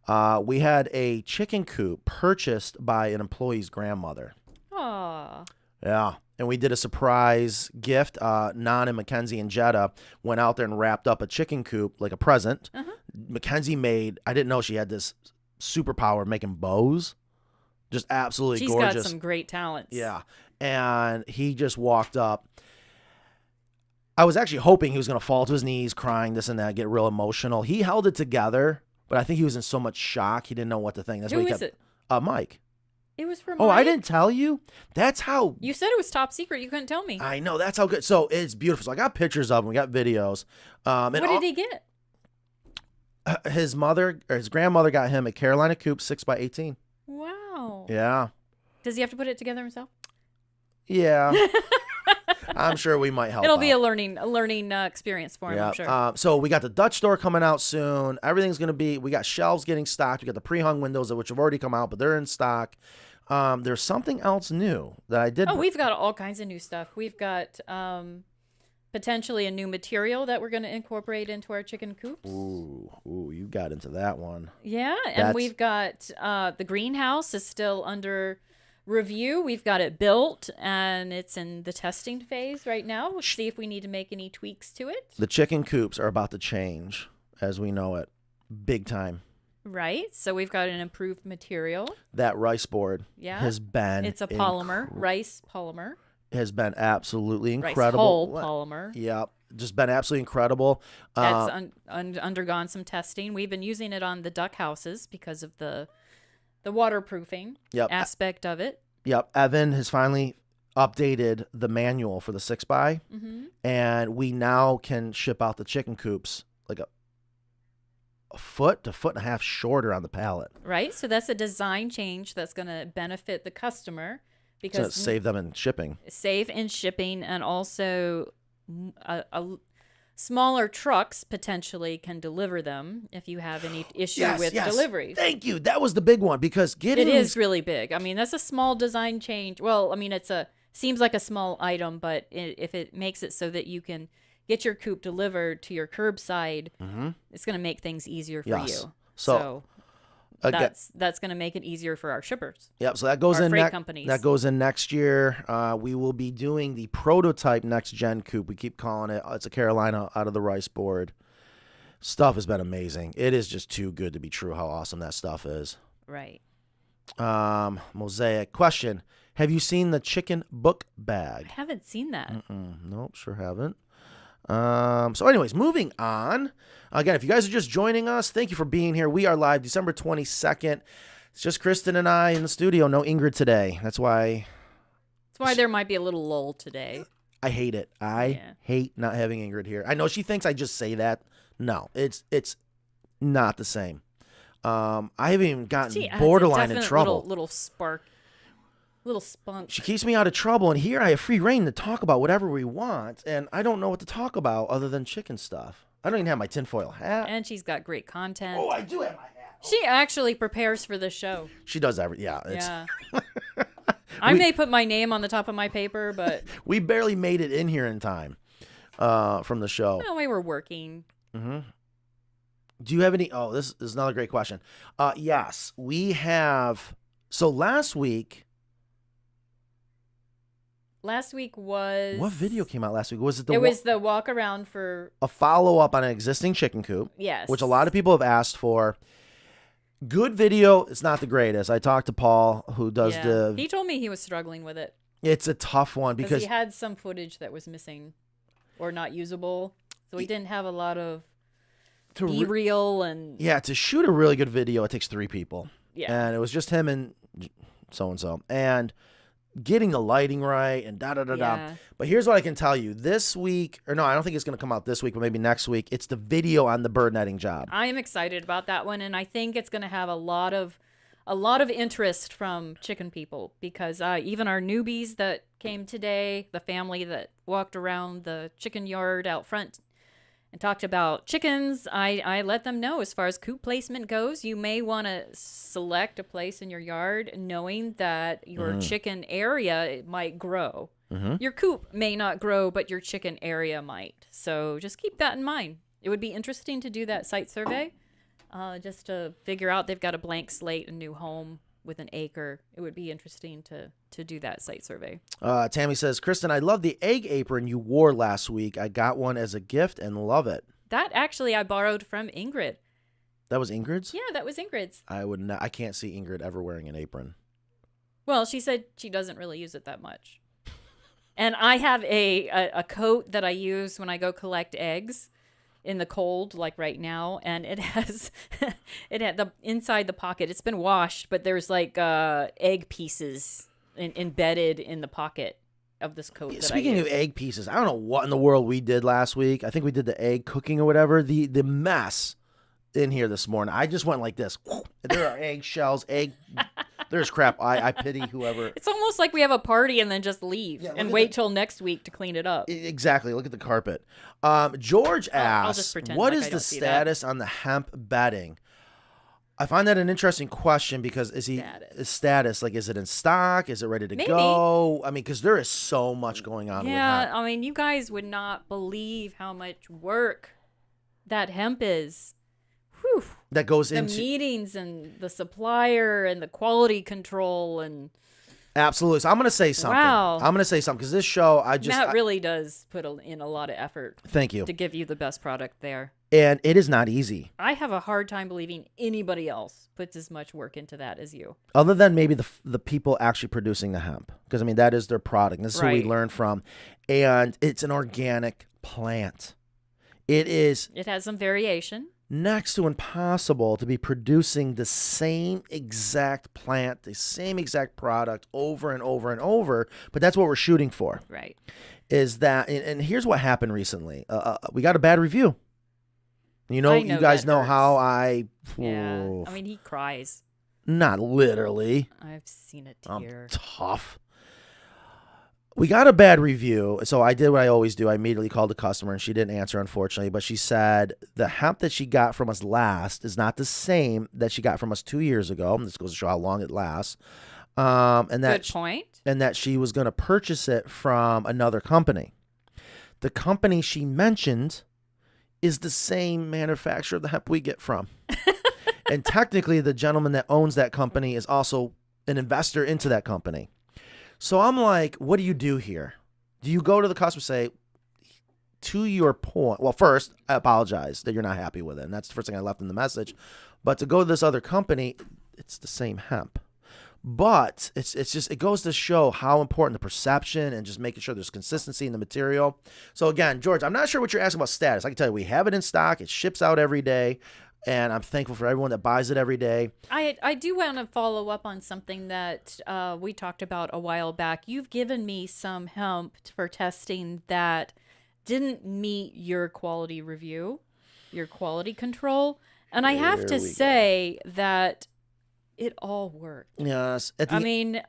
We had a chicken coop purchased by an employee's grandmother. Aww. Yeah. And we did a surprise gift. Nan and Mackenzie and Jetta went out there and wrapped up a chicken coop like a present. Mackenzie made, I didn't know she had this superpower of making bows. Just absolutely gorgeous. She's got some great talents. Yeah. And he just walked up. I was actually hoping he was going to fall to his knees, crying, this and that, get real emotional. He held it together, but I think he was in so much shock, he didn't know what to think. That's Who why he is kept, it? Mike. It was from Oh, Mike? I didn't tell you? That's how... You said it was top secret. You couldn't tell me. I know. That's how good... So, it's beautiful. So, I got pictures of him. We got videos. What did he get? His grandmother got him a Carolina Coop 6x18. Wow. Yeah. Does he have to put it together himself? Yeah. I'm sure we might help It'll out. be a learning experience for him, I'm sure. So we got the Dutch door coming out soon. Everything's going to be, we got shelves getting stocked. We got the pre-hung windows, which have already come out, but they're in stock. There's something else new that I did. Oh, we've got all kinds of new stuff. We've got potentially a new material that we're going to incorporate into our chicken coops. Ooh, you got into that one. Yeah, and we've got the greenhouse is still under review. We've got it built, and it's in the testing phase right now. We'll see if we need to make any tweaks to it. The chicken coops are about to change as we know it. Big time. Right. So we've got an improved material. That rice board has been... It's a polymer, rice polymer. Has been absolutely incredible. Rice hull polymer. Yeah, just been absolutely incredible. That's undergone some testing. We've been using it on the duck houses because of the waterproofing aspect of it. Yep. Evan has finally updated the manual for the 6x, and we now can ship out the chicken coops like a foot to foot and a half shorter on the pallet. Right. So that's a design change that's going to benefit the customer because save them in shipping. Save in shipping, and also smaller trucks potentially can deliver them if you have any issue with deliveries. Thank you. That was the big one because it is really big. I mean, that's a small design change. Well, I mean, seems like a small item, but if it makes it so that you can get your coop delivered to your curbside, it's going to make things easier for you. So that's going to make it easier for our shippers. Yep. So that goes in companies. That goes in next year. We will be doing the prototype next gen coop. We keep calling it. It's a Carolina out of the rice board. Stuff has been amazing. It is just too good to be true. How awesome that stuff is. Right. Mosaic question: have you seen the chicken book bag? I haven't seen that. Nope, sure haven't. So anyways, moving on. Again, if you guys are just joining us, thank you for being here. We are live December 22nd. It's just Kristen and I in the studio. No Ingrid today. That's why there might be a little lull today. I hate it. I hate not having Ingrid here. I know she thinks I just say that. No, it's not the same. I haven't even gotten borderline in trouble. Little spunk. She keeps me out of trouble, and here I have free reign to talk about whatever we want, and I don't know what to talk about other than chicken stuff. I don't even have my tinfoil hat. And she's got great content. Oh, I do have my hat. She actually prepares for the show. She does everything. Yeah. I may put my name on the top of my paper, but we barely made it in here in time from the show. well, we were working. Mm-hmm. Do you have any? Oh, this is another great question. Yes, we have. So last week was what video came out last week? Was it the? It was the walk around for a follow up on an existing chicken coop. Yes, which a lot of people have asked for. Good video. It's not the greatest. I talked to Paul, who does the. He told me he was struggling with it. It's a tough one because he had some footage that was missing or not usable, so he didn't have a lot of B-reel and. Yeah, to shoot a really good video, it takes 3 people. Yeah, and it was just him and so and getting the lighting right and da. But here's what I can tell you: this week, or no, I don't think it's going to come out this week, but maybe next week. It's the video on the bird netting job. I am excited about that one, and I think it's going to have a lot of interest from chicken people because even our newbies that came today, the family that walked around the chicken yard out front and talked about chickens, I let them know as far as coop placement goes, you may want to select a place in your yard knowing that your chicken area might grow. Your coop may not grow, but your chicken area might. So just keep that in mind. It would be interesting to do that site survey just to figure out they've got a blank slate, a new home with an acre. It would be interesting to do that site survey. Tammy says, Kristen, I love the egg apron you wore last week. I got one as a gift and love it. That actually I borrowed from Ingrid. That was Ingrid's? Yeah, that was Ingrid's. I can't see Ingrid ever wearing an apron. Well, she said she doesn't really use it that much. And I have a coat that I use when I go collect eggs in the cold, like right now, and it has it had the inside the pocket. It's been washed, but there's like egg pieces embedded in the pocket of this coat. Speaking of egg pieces, I don't know what in the world we did last week. I think we did the egg cooking or whatever. The mess in here this morning. I just went like this. There are egg shells, there's crap. I pity whoever. It's almost like we have a party and then just leave and wait till next week to clean it up. Exactly. Look at the carpet. George asks, what is the status on the hemp bedding? I find that an interesting question because is status like, is it in stock? Is it ready to go? I mean, because there is so much going on. Yeah, with hemp. I mean, you guys would not believe how much work that hemp is. Whew. That goes the into meetings and the supplier and the quality control and absolutely. So I'm going to say something. Wow. I'm going to say something because this show, Matt really does put in a lot of effort. Thank you. To give you the best product there. And it is not easy. I have a hard time believing anybody else puts as much work into that as you. Other than maybe the people actually producing the hemp. Because, I mean, that is their product. This is who we learn from. And it's an organic plant. It has some variation. Next to impossible to be producing the same exact plant, the same exact product over and over and over. But that's what we're shooting for. Right. Is that, and here's what happened recently. We got a bad review. You guys know how I. Yeah. I mean, he cries. Not literally. I've seen it here. I'm tough. We got a bad review, so I did what I always do. I immediately called the customer, and she didn't answer, unfortunately. But she said the hemp that she got from us last is not the same that she got from us 2 years ago. This goes to show how long it lasts. And that Good point. And that she was going to purchase it from another company. The company she mentioned is the same manufacturer of the hemp we get from. And technically, the gentleman that owns that company is also an investor into that company. So I'm like, what do you do here? Do you go to the customer and say, to your point, well, first, I apologize that you're not happy with it. And that's the first thing I left in the message. But to go to this other company, it's the same hemp. But it's just, it goes to show how important the perception and just making sure there's consistency in the material. So again, George, I'm not sure what you're asking about status. I can tell you we have it in stock. It ships out every day. And I'm thankful for everyone that buys it every day. I do want to follow up on something that we talked about a while back. You've given me some hemp for testing that didn't meet your quality review, your quality control. And I have to say that it all worked. Yes. Even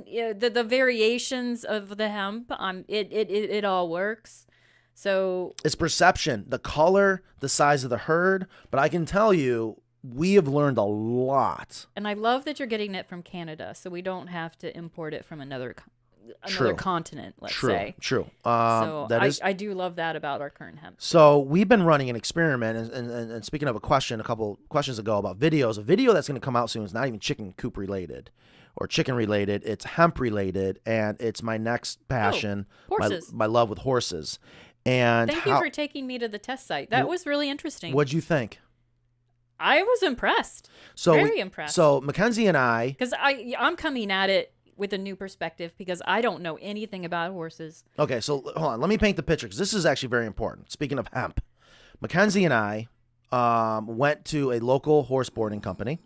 the variations of the hemp, it all works. So it's perception, the color, the size of the herd. But I can tell you we have learned a lot. And I love that you're getting it from Canada, so we don't have to import it from another True. continent, let's True, say. true. So that is. I do love that about our current hemp. So we've been running an experiment, and speaking of a couple questions ago about videos, a video that's going to come out soon is not even chicken coop related or chicken related. It's hemp related, and it's my next passion, horses. my love with horses. And Thank you for taking me to the test site. That was really interesting. What'd you think? I was impressed. So Very impressed. So Mackenzie and I, because I'm coming at it with a new perspective because I don't know anything about horses. okay, so hold on, let me paint the picture because this is actually very important. Speaking of hemp, Mackenzie and I went to a local horse boarding company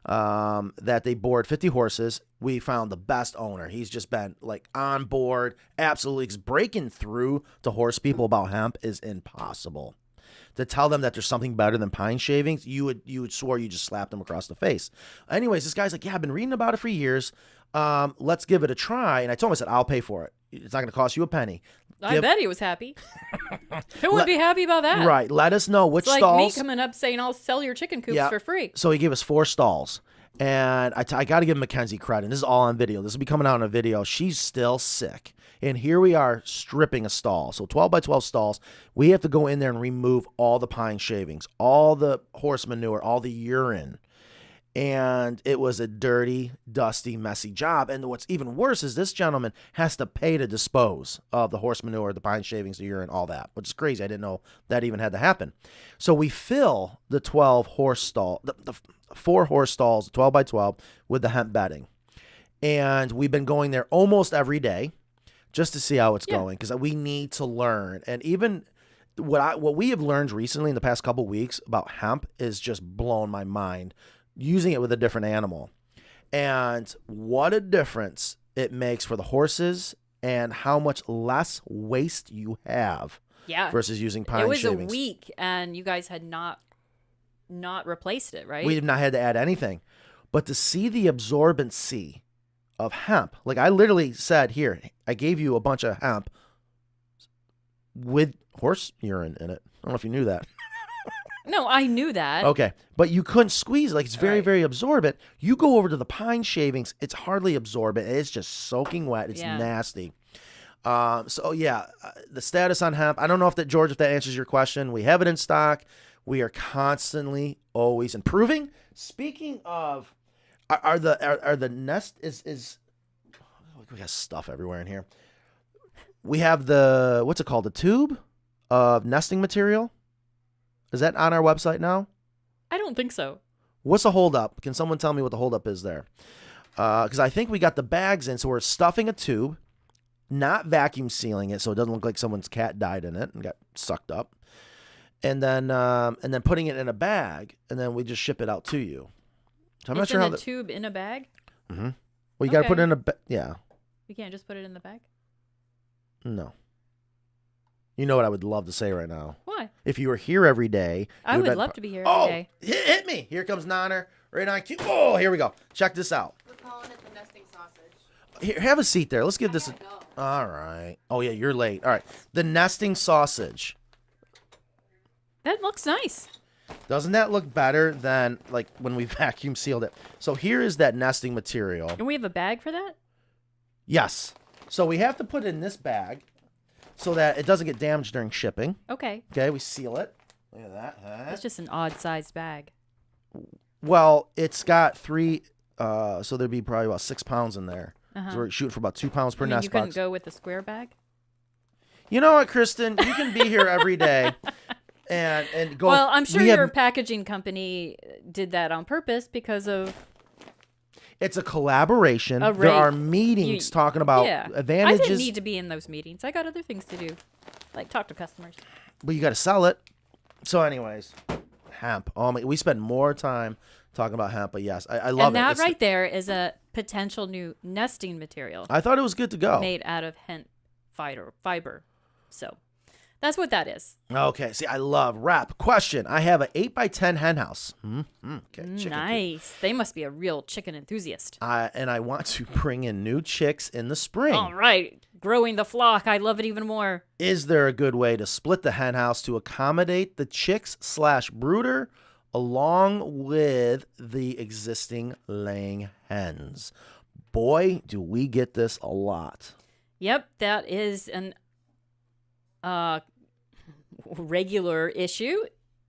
that they board 50 horses. We found the best owner. He's just been like on board, absolutely. 'Cause breaking through to horse people about hemp is impossible. To tell them that there's something better than pine shavings, you would swore you just slapped them across the face. Anyways, this guy's like, yeah, I've been reading about it for years. Let's give it a try. And I told him, I said, I'll pay for it. It's not going to cost you a penny. I bet he was happy. Who would be happy about that? Right. Let us know which It's like stalls. me coming up saying I'll sell your chicken coops for free. So he gave us 4 stalls. And I got to give Mackenzie credit. This is all on video. This will be coming out on a video. She's still sick. And here we are stripping a stall. So 12 by 12 stalls. We have to go in there and remove all the pine shavings, all the horse manure, all the urine. And it was a dirty, dusty, messy job. And what's even worse is this gentleman has to pay to dispose of the horse manure, the pine shavings, the urine, all that, which is crazy. I didn't know that even had to happen. So we fill the 12 horse stall, the 4 horse stalls, 12 by 12, with the hemp bedding. And we've been going there almost every day just to see how it's going, because we need to learn. And even what we have learned recently in the past couple weeks about hemp is just blown my mind, using it with a different animal. And what a difference it makes for the horses and how much less waste you have versus using pine shavings. It was a week and you guys had not replaced it, right? We have not had to add anything. But to see the absorbency of hemp, like I literally said, here, I gave you a bunch of hemp with horse urine in it. I don't know if you knew that. No, I knew that. Okay, but you couldn't squeeze it. Like, it's very, very absorbent. You go over to the pine shavings, it's hardly absorbent. It's just soaking wet. It's nasty. So, yeah, the status on hemp, I don't know if that, George, if that answers your question. We have it in stock. We are constantly always improving. Speaking of, are the nest is we got stuff everywhere in here. We have the, what's it called? The tube of nesting material. Is that on our website now? I don't think so. What's the holdup? Can someone tell me what the holdup is there? Because I think we got the bags in, so we're stuffing a tube, not vacuum sealing it so it doesn't look like someone's cat died in it and got sucked up, and then putting it in a bag, and then we just ship it out to you. So I'm not sure how the tube in a bag. Mm-hmm. Well, you got to put it in a bag. Yeah. You can't just put it in the bag. No. You know what I would love to say right now? Why? If you were here every day. I would love to be here every day. Hit me. Here comes Nonner. Right on cue. Oh, here we go. Check this out. We're calling it the nesting sausage. Here, have a seat there. Let's give this a... All right. Oh, yeah, you're late. All right. The nesting sausage. That looks nice. Doesn't that look better than, like, when we vacuum sealed it? So here is that nesting material. And we have a bag for that? Yes. So we have to put it in this bag so that it doesn't get damaged during shipping. Okay. Okay, we seal it. Look at that. It's just an odd-sized bag. Well, it's got 3, so there'd be probably about 6 pounds in there. So we're shooting for about 2 pounds per nest you couldn't box. go with the square bag? You know what, Kristen? You can be here every day and go. Well, I'm sure your packaging company did that on purpose because of... It's a collaboration. There are meetings talking about advantages. I didn't need to be in those meetings. I got other things to do, like talk to customers. But you got to sell it. So anyways, hemp. Oh my, we spend more time talking about hemp, but yes, I love it. And that right there is a potential new nesting material. I thought it was good to go. Made out of hemp fiber. So that's what that is. Okay. See, I love wrap. Question. I have an 8x10 hen house. Okay. Nice. They must be a real chicken enthusiast. And I want to bring in new chicks in the spring. All right. Growing the flock. I love it even more. Is there a good way to split the hen house to accommodate the chicks/brooder along with the existing laying hens. Boy, do we get this a lot. Yep, that is an regular issue.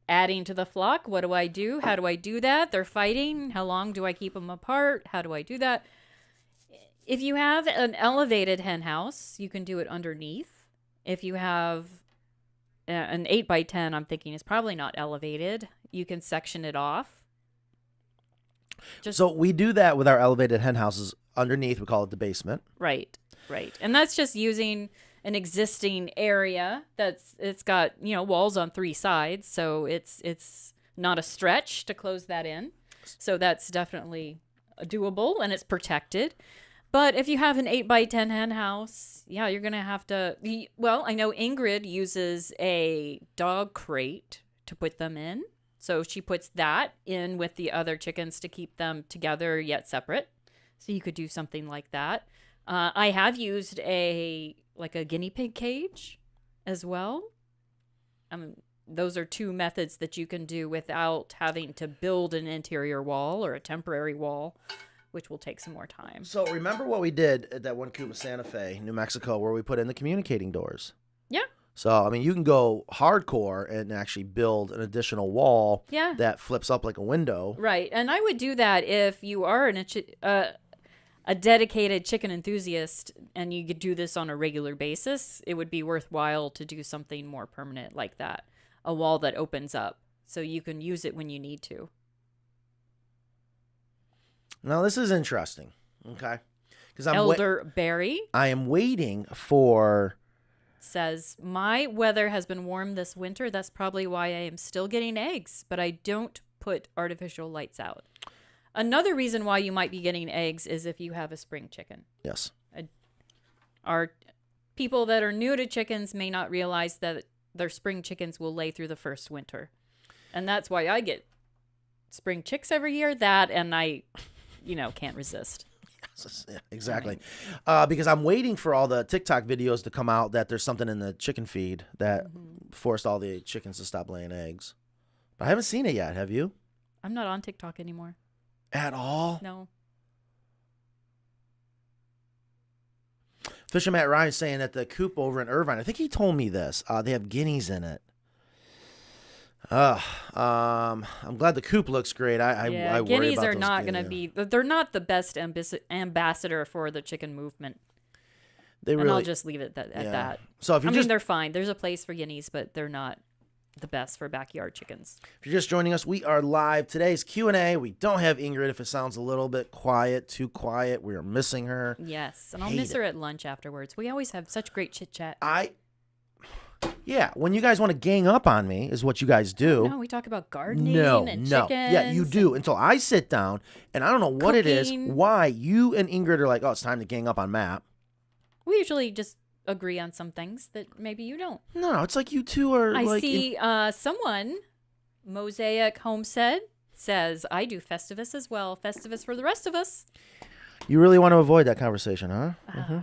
Adding to the flock. What do I do? How do I do that? They're fighting. How long do I keep them apart? How do I do that? If you have an elevated hen house, you can do it underneath. If you have an 8x10, I'm thinking is probably not elevated. You can section it off. So we do that with our elevated hen houses underneath. We call it the basement. Right. And that's just using an existing area it's got, walls on 3 sides. So it's not a stretch to close that in. So that's definitely doable and it's protected. But if you have an 8x10 hen house, yeah, you're going to have to, well, I know Ingrid uses a dog crate to put them in. So she puts that in with the other chickens to keep them together yet separate. So you could do something like that. I have used a guinea pig cage as well. Those are 2 methods that you can do without having to build an interior wall or a temporary wall, which will take some more time. So remember what we did at that one coop in Santa Fe, New Mexico, where we put in the communicating doors? Yeah. So, you can go hardcore and actually build an additional wall that flips up like a window. Right. And I would do that if you are a dedicated chicken enthusiast and you could do this on a regular basis. It would be worthwhile to do something more permanent like that. A wall that opens up so you can use it when you need to. Now, this is interesting, okay? Because Elder Barry I am waiting for... says, my weather has been warm this winter. That's probably why I am still getting eggs, but I don't put artificial lights out. Another reason why you might be getting eggs is if you have a spring chicken. Yes. Our people that are new to chickens may not realize that their spring chickens will lay through the first winter. And that's why I get spring chicks every year. That and I, can't resist. Yeah, exactly. Because I'm waiting for all the TikTok videos to come out that there's something in the chicken feed that forced all the chickens to stop laying eggs. But I haven't seen it yet. Have you? I'm not on TikTok anymore. At all? No. Fisher Matt Ryan saying that the coop over in Irvine, I think he told me this. They have guineas in it. I'm glad the coop looks great. I worry about guineas those are not going to be. They're not the best ambassador for the chicken movement. And I'll just leave it at that. So if you they're fine. There's a place for guineas, but they're not the best for backyard chickens. If you're just joining us, we are live. Today's Q&A. We don't have Ingrid. If it sounds a little bit too quiet, we are missing her. Yes, and I'll miss her at lunch afterwards. We always have such great chit chat. Yeah, when you guys want to gang up on me is what you guys do. No, we talk about gardening and chickens. Yeah, you do until I sit down and I don't know what it is, why you and Ingrid are like, oh, it's time to gang up on Matt. We usually just agree on some things that maybe you don't. No, it's like you two are I see someone, Mosaic Homestead, says, I do Festivus as well. Festivus for the rest of us. You really want to avoid that conversation, huh?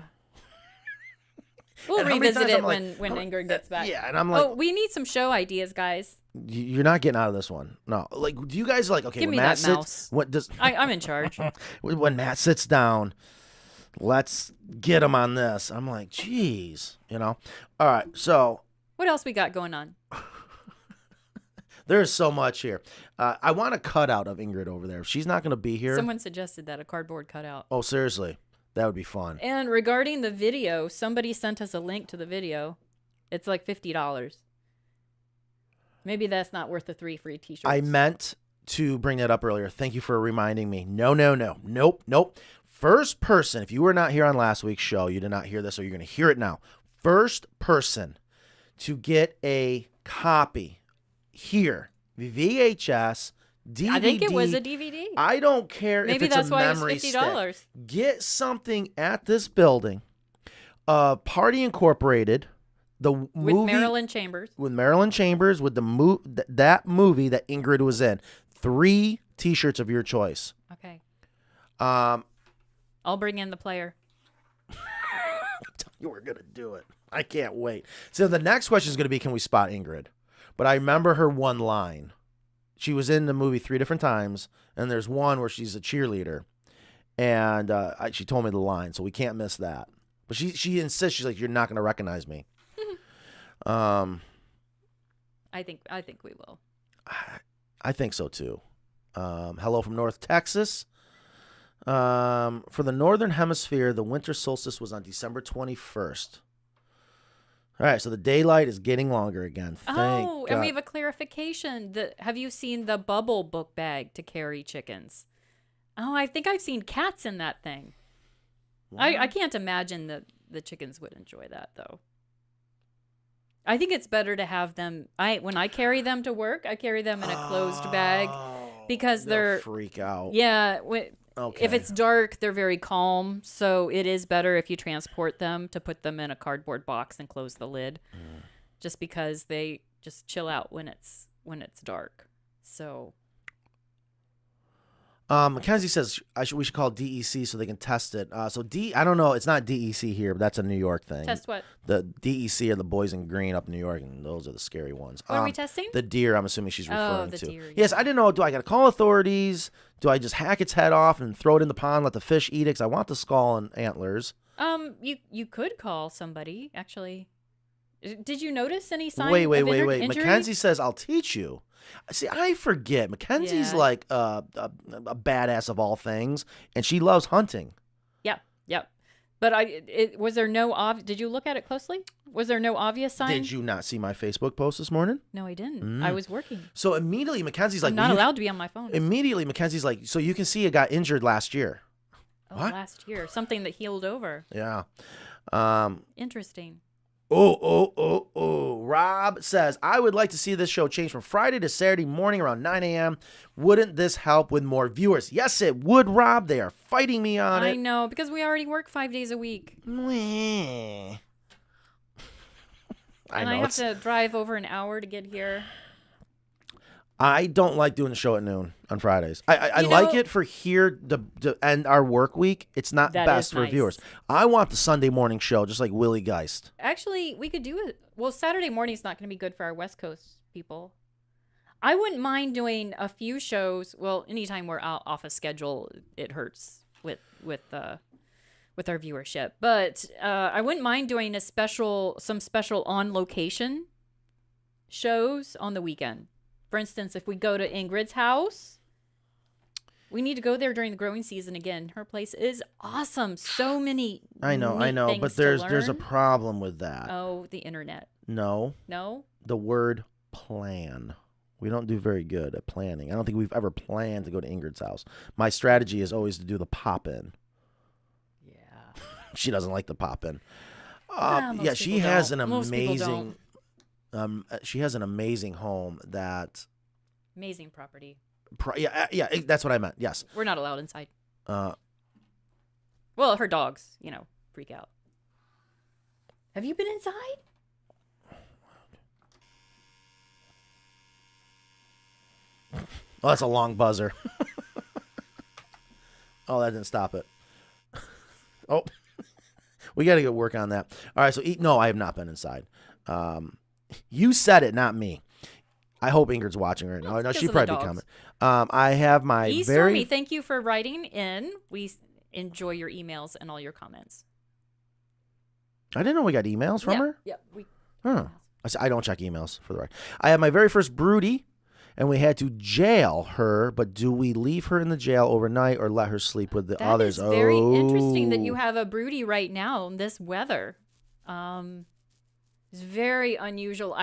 We'll revisit it when Ingrid gets back. Yeah, and I'm like... we need some show ideas, guys. You're not getting out of this one. No. Like, do you guys okay, give when me Matt that mouse. I'm in charge. When Matt sits down, let's get him on this. I'm like, geez, All right, so... What else we got going on? There's so much here. I want a cutout of Ingrid over there. If she's not going to be here... Someone suggested that, a cardboard cutout. Oh, seriously? That would be fun. And regarding the video, somebody sent us a link to the video. It's like $50. Maybe that's not worth the 3 free t-shirts. I meant to bring that up earlier. Thank you for reminding me. No. Nope. First person, if you were not here on last week's show, you did not hear this, or you're going to hear it now. First person to get a copy here, VHS, DVD. I think it was a DVD. I don't care Maybe if it's that's a why memory it's $50. stick. Get something at this building. Party Incorporated, the movie with Marilyn Chambers. With the that movie that Ingrid was in. 3 t-shirts of your choice. Okay. I'll bring in the player. You were gonna do it. I can't wait. So the next question is gonna be, can we spot Ingrid? But I remember her one line. she was in the movie 3 different times, and there's one where she's a cheerleader, and she told me the line, so we can't miss that. But she insists, she's like, you're not going to recognize me. I think we will. I think so too. Hello from North Texas. For the Northern Hemisphere, the winter solstice was on December 21st. All right, so the daylight is getting longer again. Thank God. And we have a clarification. Have you seen the bubble book bag to carry chickens? Oh, I think I've seen cats in that thing. I can't imagine that the chickens would enjoy that, though. I think it's better to have them. When I carry them to work, I carry them in a closed bag because they're freak out. Yeah. Okay. If it's dark, they're very calm. So it is better if you transport them to put them in a cardboard box and close the lid, just because they just chill out when it's dark. So. Mackenzie says we should call DEC so they can test it. I don't know. It's not DEC here, but that's a New York thing. Test what? The DEC are the boys in green up in New York, and those are the scary ones. What are we testing? The deer, I'm assuming she's referring the to. Deer, yeah. Yes, I didn't know. Do I got to call authorities? Do I just hack its head off and throw it in the pond, let the fish eat it? 'Cause I want the skull and antlers. You could call somebody, actually. Did you notice any sign Wait. of injury? Mackenzie says, I'll teach you. See, I forget. Mackenzie's like a badass of all things, and she loves hunting. Yep. But was there no did you look at it closely? Was there no obvious sign? Did you not see my Facebook post this morning? No, I didn't. I was working. So immediately Mackenzie's like, I'm not allowed to be on my phone. Immediately Mackenzie's like, so you can see it got injured last year. Oh, what? Last year. Something that healed over. Yeah. Interesting. Rob says, I would like to see this show change from Friday to Saturday morning around 9 a.m. Wouldn't this help with more viewers? Yes, it would, Rob. They are fighting me on it. I know, because we already work 5 days a week. I have to drive over an hour to get here. I don't like doing the show at noon on Fridays. I like it for here to end our work week. It's not best for viewers. I want the Sunday morning show, just like Willie Geist. Actually, we could do it. Well, Saturday morning's not going to be good for our West Coast people. I wouldn't mind doing a few shows. Well, anytime we're out off a schedule, it hurts with our viewership. But I wouldn't mind doing some special on location shows on the weekend. For instance, if we go to Ingrid's house, we need to go there during the growing season again. Her place is awesome. So many I know, but there's a problem with that. Oh, the internet. No. No? The word plan. We don't do very good at planning. I don't think we've ever planned to go to Ingrid's house. My strategy is always to do the pop-in. Yeah. She doesn't like the pop-in. She has an amazing... she has an amazing home that... Amazing property. That's what I meant. Yes. We're not allowed inside. Well, her dogs, freak out. Have you been inside? Oh, that's a long buzzer. Oh, that didn't stop it. Oh, we got to go work on that. All right, so no, I have not been inside. You said it, not me. I hope Ingrid's watching right now. No, she'd probably be coming. I have my Stormy, thank you for writing in. We enjoy your emails and all your comments. I didn't know we got emails from her. Yeah, I don't check emails for the record. I have my very first broody, and we had to jail her. But do we leave her in the jail overnight or let her sleep with the others? That is very interesting that you have a broody right now in this weather. It's very unusual.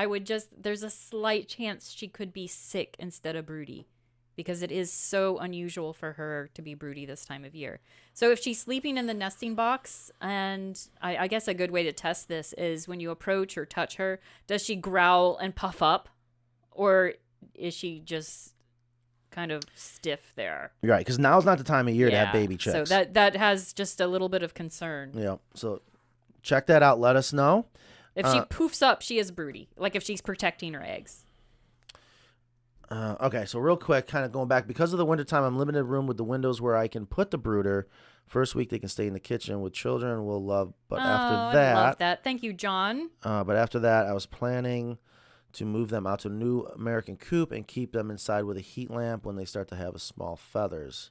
There's a slight chance she could be sick instead of broody, because it is so unusual for her to be broody this time of year. So if she's sleeping in the nesting box, and I guess a good way to test this is when you approach or touch her, does she growl and puff up, or is she just kind of stiff there? You're right, because now's not the time of year to have baby chicks. So that has just a little bit of concern. Yeah, so check that out. Let us know. If she poofs up, she is broody, like if she's protecting her eggs. Okay, so real quick, kind of going back, because of the wintertime, I'm limited room with the windows where I can put the brooder. First week, they can stay in the kitchen with children. We'll love, but after that... I love that. Thank you, John. But after that, I was planning to move them out to a new American coop and keep them inside with a heat lamp when they start to have small feathers.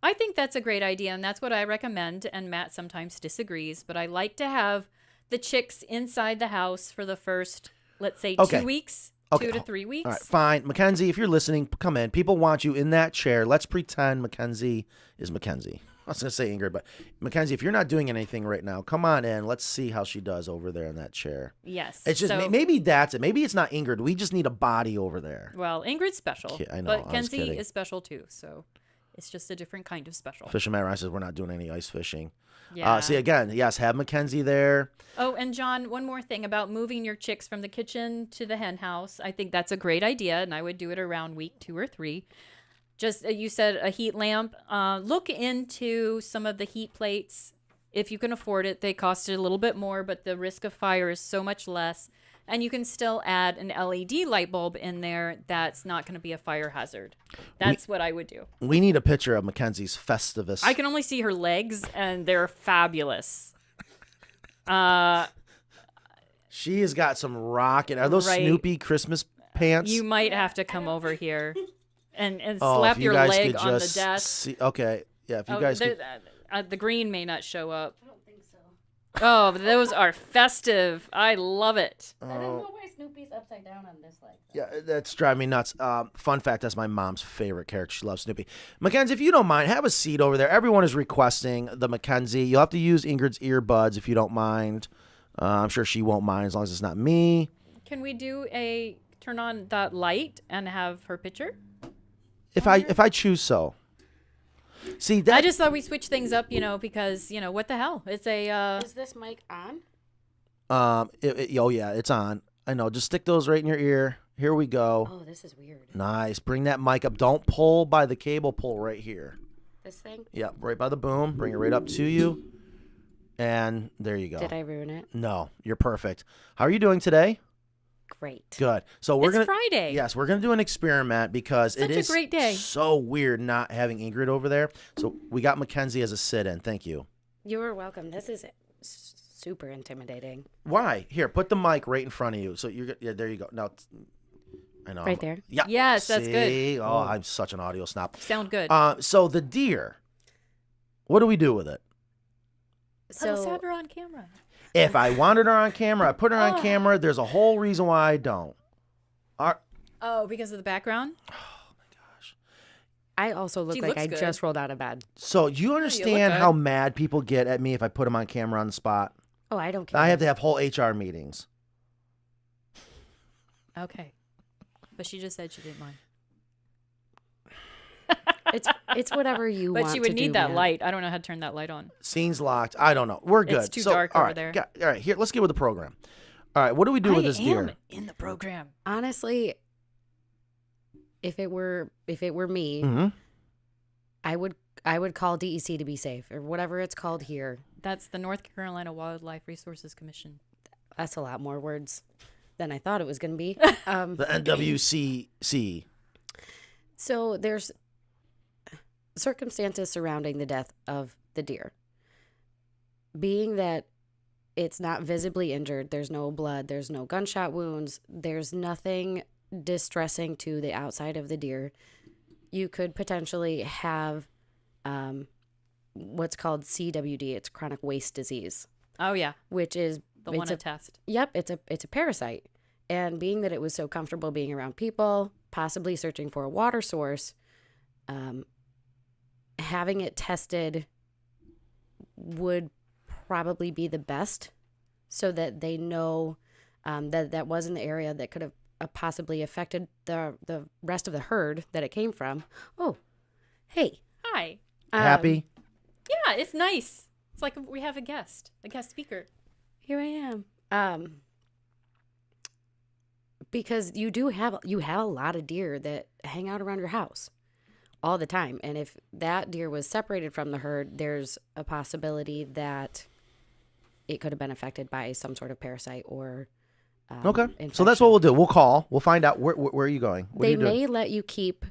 I think that's a great idea, and that's what I recommend. And Matt sometimes disagrees, but I like to have the chicks inside the house for the first, let's say, 2 weeks, 2 to 3 weeks. All right, fine. Mackenzie, if you're listening, come in. People want you in that chair. Let's pretend Mackenzie is Mackenzie. I was going to say Ingrid, but Mackenzie, if you're not doing anything right now, come on in. Let's see how she does over there in that chair. Yes. It's just maybe that's it. Maybe it's not Ingrid. We just need a body over there. Well, Ingrid's special, I know, but Kenzie is special too, so it's just a different kind of special. Fisherman Ryan says we're not doing any ice fishing. Yeah. See, again, yes, have Mackenzie there. Oh, and John, one more thing about moving your chicks from the kitchen to the hen house. I think that's a great idea, and I would do it around week 2 or 3. Just, you said a heat lamp. Look into some of the heat plates. If you can afford it, they cost a little bit more, but the risk of fire is so much less. And you can still add an LED light bulb in there that's not going to be a fire hazard. That's what I would do. We need a picture of Mackenzie's Festivus. I can only see her legs, and they're fabulous. She has got some rockin'. Are those Snoopy Christmas pants? You might have to come over here and Oh, slap if your guys leg could on the just desk. see- okay, yeah, if you guys could. The green may not show up. I don't think so. Oh, but those are festive. I love it. I don't know why Snoopy's upside down on this leg. Yeah, that's driving me nuts. Fun fact, that's my mom's favorite character. She loves Snoopy. Mackenzie, if you don't mind, have a seat over there. Everyone is requesting the Mackenzie. You'll have to use Ingrid's earbuds if you don't mind. I'm sure she won't mind as long as it's not me. Can we turn on that light and have her picture? If I choose so. See, that I just thought we switched things up, because, what the hell? It's a... Is this mic on? oh yeah, it's on. I know. Just stick those right in your ear. Here we go. Oh, this is weird. Nice. Bring that mic up. Don't pull by the cable. Pull right here. This thing? Yep, right by the boom. Bring it right up to you. And there you go. Did I ruin it? No, you're perfect. How are you doing today? Great. Good. So we're It's Friday. Yes, we're gonna do an experiment because Such it is a great day. so weird not having Ingrid over there. So we got Mackenzie as a sit-in. Thank you. You're welcome. This is super intimidating. Why? Here, put the mic right in front of you. So there you go. Now, I know. Right there? Yeah. Yes, that's good. See? Oh, I'm such an audio snob. Sound good. So the deer. What do we do with it? Let's have her on camera. If I wanted her on camera, I put her on camera. There's a whole reason why I don't. Oh, because of the background? I also look She like looks I good. just rolled out of bed. So you understand good. how mad people get at me if I put them on camera on the spot? Oh, I don't care. I have to have whole HR meetings. Okay. But she just said she didn't mind. It's whatever you want. But she would to need do, that man. light. I don't know how to turn that light on. Scenes locked. I don't know. We're good. It's too dark all over right, there. All right, here, let's get with the program. All right, what do we do with this I deer? am in the program. Honestly, if it were me, Mhm. I would call DEC to be safe or whatever it's called here. That's the North Carolina Wildlife Resources Commission. That's a lot more words than I thought it was going to be. The NWCC. So there's circumstances surrounding the death of the deer. Being that it's not visibly injured, there's no blood, there's no gunshot wounds, there's nothing distressing to the outside of the deer. You could potentially have what's called CWD, it's chronic waste disease, Oh, yeah. which is The one to test. Yep, it's a parasite. And being that it was so comfortable being around people, possibly searching for a water source, having it tested would probably be the best so that they know that wasn't the area that could have possibly affected the rest of the herd that it came from. Oh, hey. Hi. Happy? Yeah, it's nice. It's like we have a guest speaker. Here I am. Because you have a lot of deer that hang out around your house all the time. And if that deer was separated from the herd, there's a possibility that it could have been affected by some sort of parasite or Okay. So infection. that's what we'll do. We'll call. We'll find out where are you going. What are They you doing? may let you keep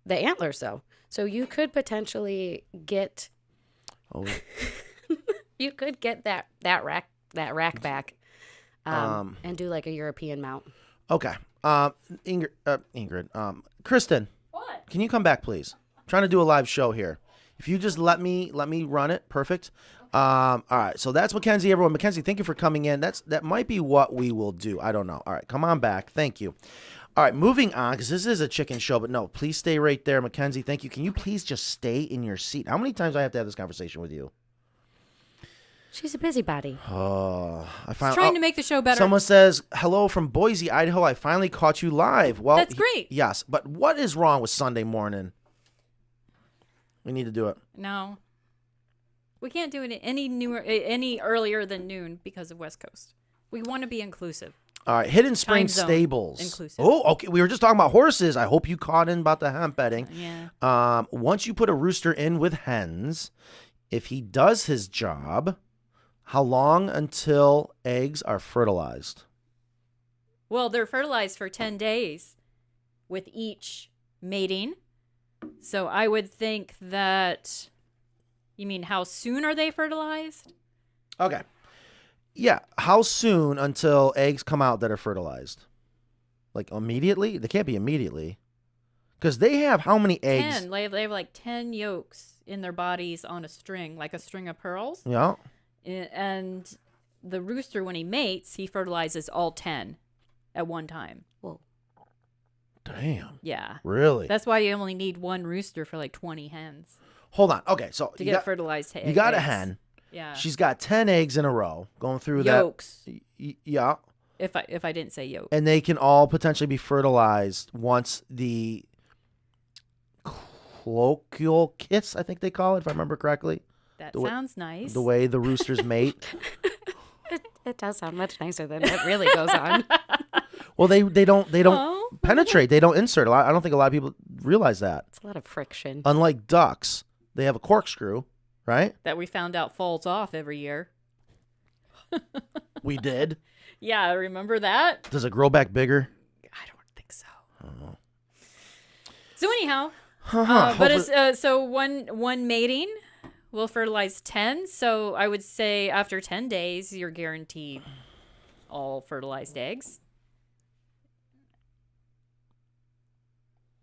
the antlers though. So you could potentially get you could get that rack back and do like a European mount. Okay. Ingrid. Kristen. What? Can you come back, please? I'm trying to do a live show here. If you just let me run it, perfect. All right. So that's Mackenzie, everyone. Mackenzie, thank you for coming in. That might be what we will do. I don't know. All right, come on back. Thank you. All right, moving on, because this is a chicken show, but no, please stay right there. Mackenzie, thank you. Can you please just stay in your seat? How many times do I have to have this conversation with you? She's a busybody. Oh, I finally Trying to make the show better. Someone says, hello from Boise, Idaho. I finally caught you live. Well, That's great. Yes, but what is wrong with Sunday morning? We need to do it. No. We can't do it any earlier than noon because of West Coast. We want to be inclusive. All right, Hidden Spring Time zone Stables. inclusive. Oh, okay. We were just talking about horses. I hope you caught in about the hemp bedding. Yeah. Once you put a rooster in with hens, if he does his job, how long until eggs are fertilized? Well, they're fertilized for 10 days with each mating. So I would think that, you mean how soon are they fertilized? Okay. Yeah. How soon until eggs come out that are fertilized? Like immediately? They can't be immediately. Because they have how many eggs? 10. They have like 10 yolks in their bodies on a string, like a string of pearls. Yeah. And the rooster, when he mates, he fertilizes all 10 at one time. Whoa. Damn. Yeah. Really? That's why you only need one rooster for like 20 hens Hold on. Okay, so to get fertilized eggs. you got a hen. Yeah. She's got 10 eggs in a row going through Yolks. that. Yeah. If I didn't say yolk. And they can all potentially be fertilized once the colloquial kiss, I think they call it, if I remember correctly. That sounds nice. The way the roosters mate. It does sound much nicer than it really goes on. Well, they don't penetrate. They don't insert. I don't think a lot of people realize that. It's a lot of friction. Unlike ducks, they have a corkscrew, right? That we found out falls off every year. We did. Yeah, remember that? Does it grow back bigger? I don't think so. Oh. So anyhow, Uh-huh. but it's, so one mating will fertilize 10. So I would say after 10 days, you're guaranteed all fertilized eggs.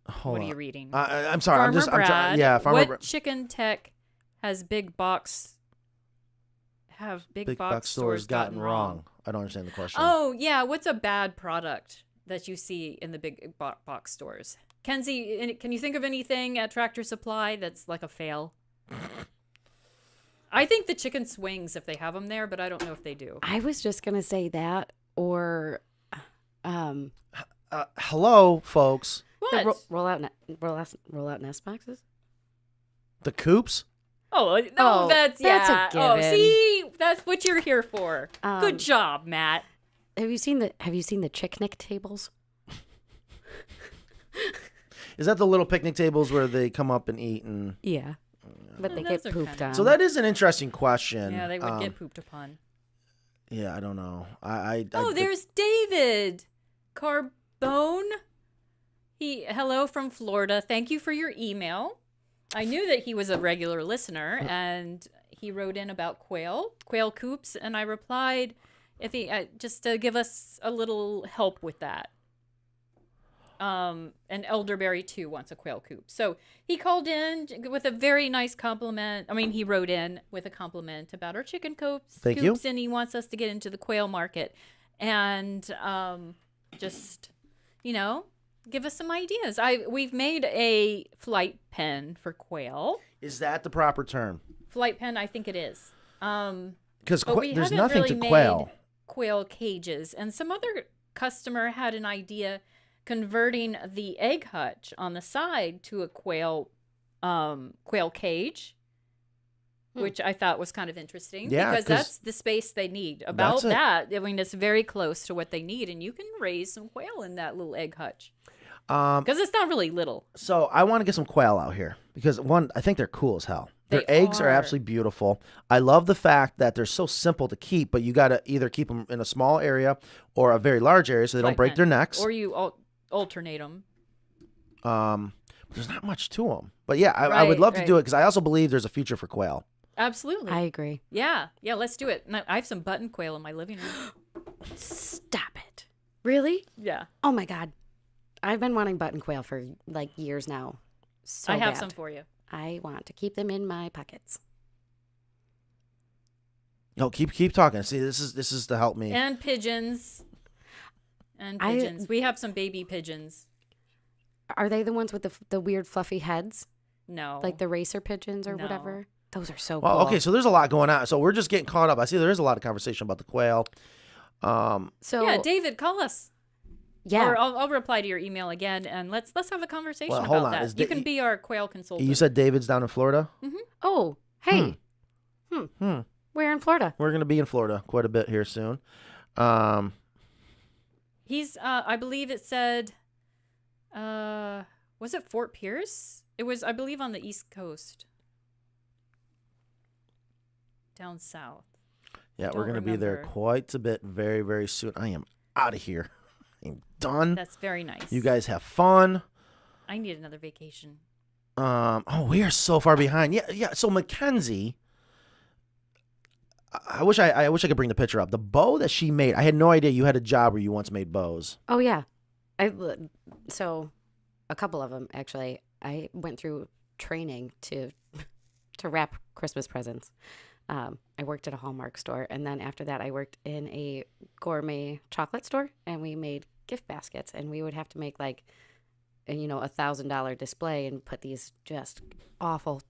Hold What are on. you reading? I'm sorry. Farmer I'm Brad, yeah, Farmer what Brad. chicken tech has big box stores gotten wrong? I don't understand the question. Oh, yeah. What's a bad product that you see in the big box stores? Kenzie, can you think of anything at Tractor Supply that's like a fail? I think the chicken swings if they have them there, but I don't know if they do. I was just going to say that or Hello, folks. What? roll out nest boxes? The Coops? Oh, no, Oh, that's a Oh, given. see, that's what you're here for. Good job, Matt. Have you seen the chicknick tables? Is that the little picnic tables where they come up and eat and? Yeah. But they those get are pooped kinda- on. So that is an interesting question. Yeah, they would get pooped upon. Yeah, I don't know. There's David Carbone. Hello from Florida. Thank you for your email. I knew that he was a regular listener, and he wrote in about quail coops, and I replied if he just to give us a little help with that. And Elderberry too wants a quail coop. So he called in with a very nice compliment. I mean, he wrote in with a compliment about our chicken coops. Thank you. And he wants us to get into the quail market and just, give us some ideas. We've made a flight pen for quail. Is that the proper term? Flight pen, I think it is. Because But we there's haven't nothing really to quail. made quail cages, and some other customer had an idea converting the egg hutch on the side to a quail cage, which I thought was kind of interesting. Yeah, because 'cause that's the space they need. About that's that, I mean, it's very close to what they need, and you can raise some quail in that little egg hutch because it's not really little. So I want to get some quail out here because one, I think they're cool as hell. Their They eggs are are. absolutely beautiful. I love the fact that they're so simple to keep, but you got to either keep them in a small area or a very large area so they don't Flight break pen. their necks. Or you alternate them. There's not much to them. But yeah, I would love to do it because I also believe there's a future for quail. Absolutely. I agree. Yeah, let's do it. And I have some button quail in my living room. Stop it. Really? Yeah. Oh my God. I've been wanting button quail for like years now. So I have bad. some for you. I want to keep them in my pockets. No, keep talking. See, this is to help me. And pigeons. And pigeons. We have some baby pigeons. Are they the ones with the weird fluffy heads? No. Like the racer pigeons or No. whatever? Those are so Well, cool. okay, so there's a lot going on. So we're just getting caught up. I see there is a lot of conversation about the quail. So yeah, David, call us. Yeah. Or I'll reply to your email again, and let's have a conversation Well, hold about on. that. Is You Da- can be our quail consultant. You said David's down in Florida? Oh, hey. Where in Florida? We're going to be in Florida quite a bit here soon. He's, I believe it said, was it Fort Pierce? It was, I believe, on the East Coast. Down south. Yeah, Don't we're going to be there remember. quite a bit very, very soon. I am out of here. I'm done. That's very nice. You guys have fun. I need another vacation. Oh, we are so far behind. Yeah. So Mackenzie, I wish I could bring the picture up. The bow that she made, I had no idea you had a job where you once made bows. Oh, yeah. So a couple of them, actually. I went through training to wrap Christmas presents. I worked at a Hallmark store, and then after that I worked in a gourmet chocolate store, and we made gift baskets, and we would have to make like $1,000 display and put these just awful,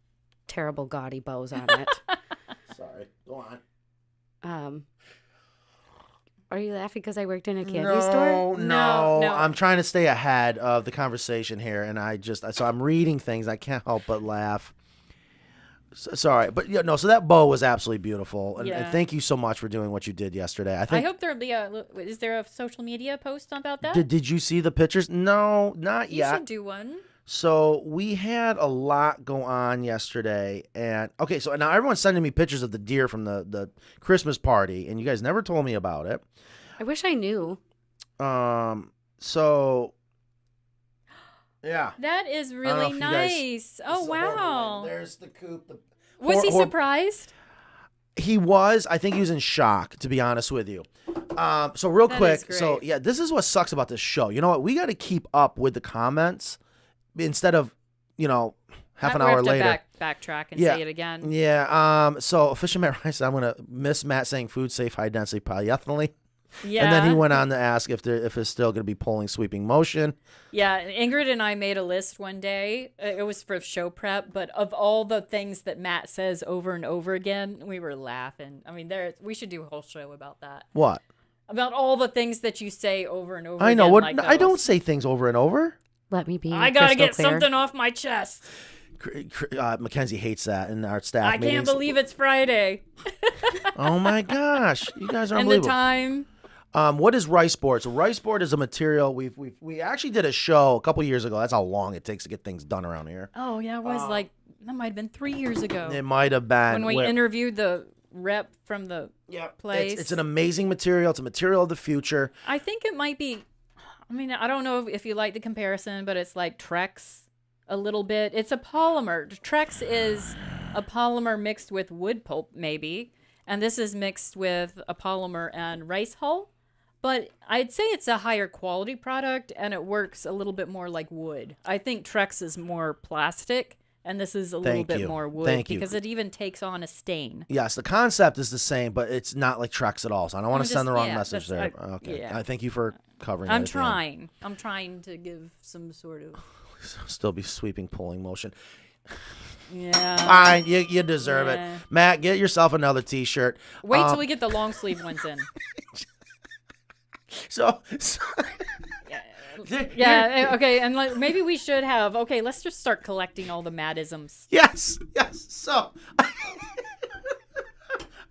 terrible, gaudy bows on it. Sorry, go on. Are you laughing because I worked in a candy store? No. No. I'm trying to stay ahead of the conversation here, and so I'm reading things. I can't help but laugh. Sorry, but so that bow was absolutely beautiful, and Yeah. thank you so much for doing what you did yesterday. I I think. hope there'll be is there a social media post about that? Did you see the pictures? No, not you yet. should do one. So we had a lot go on yesterday, and okay, so now everyone's sending me pictures of the deer from the Christmas party, and you guys never told me about it. I wish I knew. So yeah. That is know really if you guys- nice. Oh, This is a horrible wow. one. There's the coop. Was he surprised? He was. I think he was in shock, to be honest with you. So real That quick. is So great. yeah, this is what sucks about this show. You know what? We got to keep up with the comments instead of, half an We hour have to later. backtrack and Yeah. say it again. Yeah. So Fisherman Rice, I'm gonna miss Matt saying food safe, high density polyethylene. Yeah. And then he went on to ask if it's still going to be pulling sweeping motion. Yeah, Ingrid and I made a list one day. It was for show prep, but of all the things that Matt says over and over again, we were laughing. I mean, we should do a whole show about that. What? About all the things that you say over and over I know. again. What? like I don't those. say things over and over. Let me be I gotta crystal get clear. something off my chest. Mackenzie hates that in our staff I meetings. can't believe it's Friday. Oh my gosh, you guys are And the unbelievable. time. What is rice board? So rice board is a material we actually did a show a couple years ago. That's how long it takes to get things done around here. Oh, yeah, it was that might have been 3 years ago. It might have been when we interviewed the rep from the place. It's an amazing material. It's a material of the future. I think it might be, I mean, I don't know if you like the comparison, but it's like Trex a little bit. It's a polymer. Trex is a polymer mixed with wood pulp, maybe. And this is mixed with a polymer and rice hull. But I'd say it's a higher quality product, and it works a little bit more like wood. I think Trex is more plastic, and this is a little Thank bit you. more wood Thank you. because it even takes on a stain. Yes, the concept is the same, but it's not like Trex at all. So I don't want I'm to send the just- wrong yeah, message there. that's- Okay. yeah. I thank you for covering it I'm at the end. trying. I'm trying to give some sort of. Still be sweeping, pulling motion. Yeah. Fine, you deserve Yeah. it. Matt, get yourself another T-shirt. Wait till we get the long sleeve ones in. So Yeah. Okay. And maybe we should have. Okay. Let's just start collecting all the Mattisms. Yes. So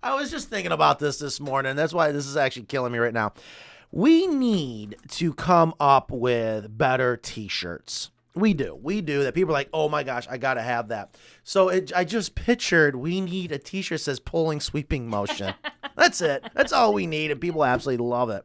I was just thinking about this morning. That's why this is actually killing me right now. We need to come up with better T-shirts. We do. That people are like, oh my gosh, I gotta have that. So I just pictured we need a T-shirt that says pulling sweeping motion. That's it. That's all we need, and people absolutely love it.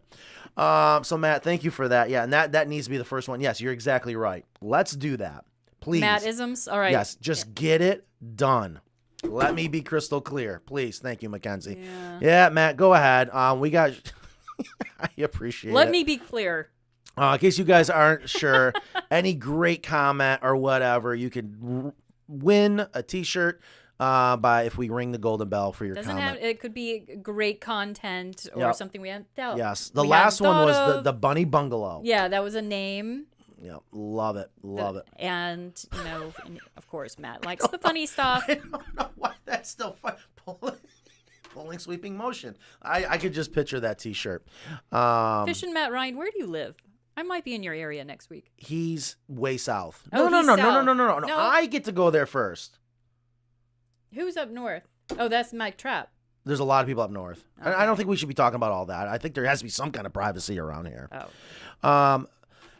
So Matt, thank you for that. Yeah, and that needs to be the first one. Yes, you're exactly right. Let's do that, please. Mattisms. All right. Yes, just get it done. Let me be crystal clear, please. Thank you, Mackenzie. Yeah, Matt, go ahead. We got I appreciate it. Let me be clear. In case you guys aren't sure, any great comment or whatever, you can win a T-shirt by if we ring the golden bell for your comment. It could be great content or something we hadn't thought. Yes, the last one was the bunny bungalow. Yeah, that was a name. Yeah, love it. And of course, Matt likes the funny stuff. I don't know why that's still fun. Pulling sweeping motion. I could just picture that T-shirt. Fishing Matt Ryan, where do you live? I might be in your area next week. He's way south. Oh, No. No. I get to go there first. Who's up north? Oh, that's Mike Trapp. There's a lot of people up north. Okay. I don't think we should be talking about all that. I think there has to be some kind of privacy around here. Oh.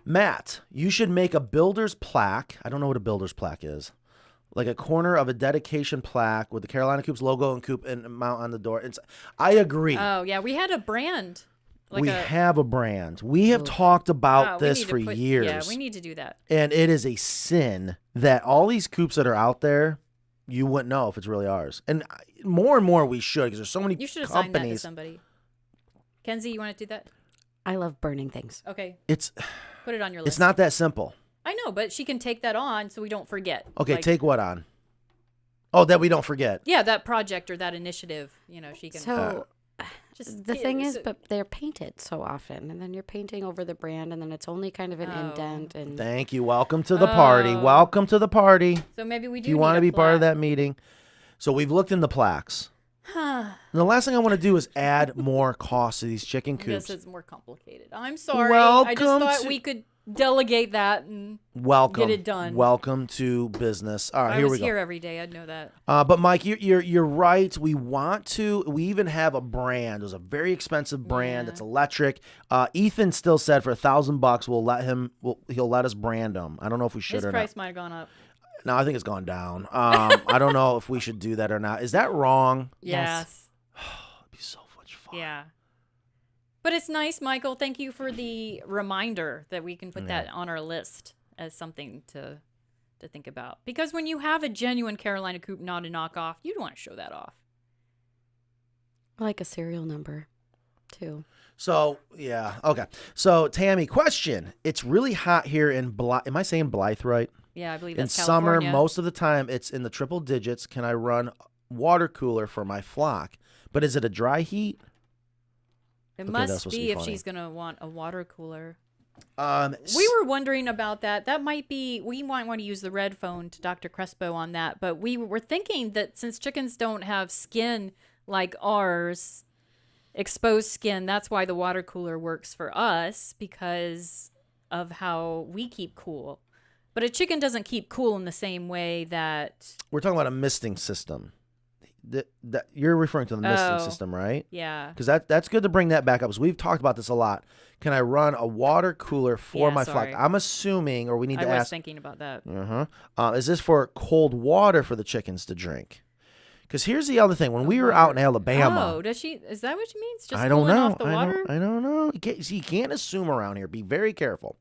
Matt, you should make a builder's plaque. I don't know what a builder's plaque is. Like a corner of a dedication plaque with the Carolina Coops logo and Coop and mount on the door. I agree. Oh, yeah. We had a brand. We have a brand. We have talked about this for years. Yeah, we need to do that. And it is a sin that all these coops that are out there, you wouldn't know if it's really ours. And more we should, because there's so many companies. You should assign that to somebody. Kenzie, you want to do that? I love burning things. Okay. Put it on your list. It's not that simple. I know, but she can take that on so we don't forget. Okay, take what on? Oh, that we don't forget. Yeah, that project or that initiative. She can. So the thing is, but they're painted so often, and then you're painting over the brand, and then it's only kind of an indent. And thank you. Welcome to the party. Welcome to the party. So maybe we do. If you want to be part of that meeting. So we've looked in the plaques. And the last thing I want to do is add more cost to these chicken coops. This is more complicated. I'm sorry. Welcome I just thought we could delegate that and get it done. Welcome to business. All right, here we go. I was here every day. I'd know that. But Mike, you're right. We even have a brand. There's a very expensive brand. It's electric. Ethan still said for $1,000 he'll let us brand them. I don't know if we should or not. His price might have gone up. No, I think it's gone down. I don't know if we should do that or not. Is that wrong? Yes. It'd be so much fun. Yeah. But it's nice, Michael. Thank you for the reminder that we can put that on our list as something to think about. Because when you have a genuine Carolina Coop, not a knockoff, you'd want to show that off. I like a serial number, too. So, yeah. Okay. So, Tammy, question. It's really hot here in Blythe. Am I saying Blythe right? Yeah, I believe that's in California. Summer, most of the time, it's in the triple digits. Can I run water cooler for my flock? But is it a dry heat? It must be if she's going to want a water cooler. We were wondering about that. That might be, we might want to use the red phone to Dr. Crespo on that. But we were thinking that since chickens don't have skin like ours, exposed skin, that's why the water cooler works for us, because of how we keep cool. But a chicken doesn't keep cool in the same way that... We're talking about a misting system. You're referring to the misting system, right? Yeah. Because that's good to bring that back up. So we've talked about this a lot. Can I run a water cooler for my flock? I'm assuming, or we need to ask... I was thinking about that. Is this for cold water for the chickens to drink? Because here's the other thing. When we were out in Alabama... Oh, does she? Is that what she means? Just I don't know. Off the water? I don't know. You can't assume around here. Be very careful.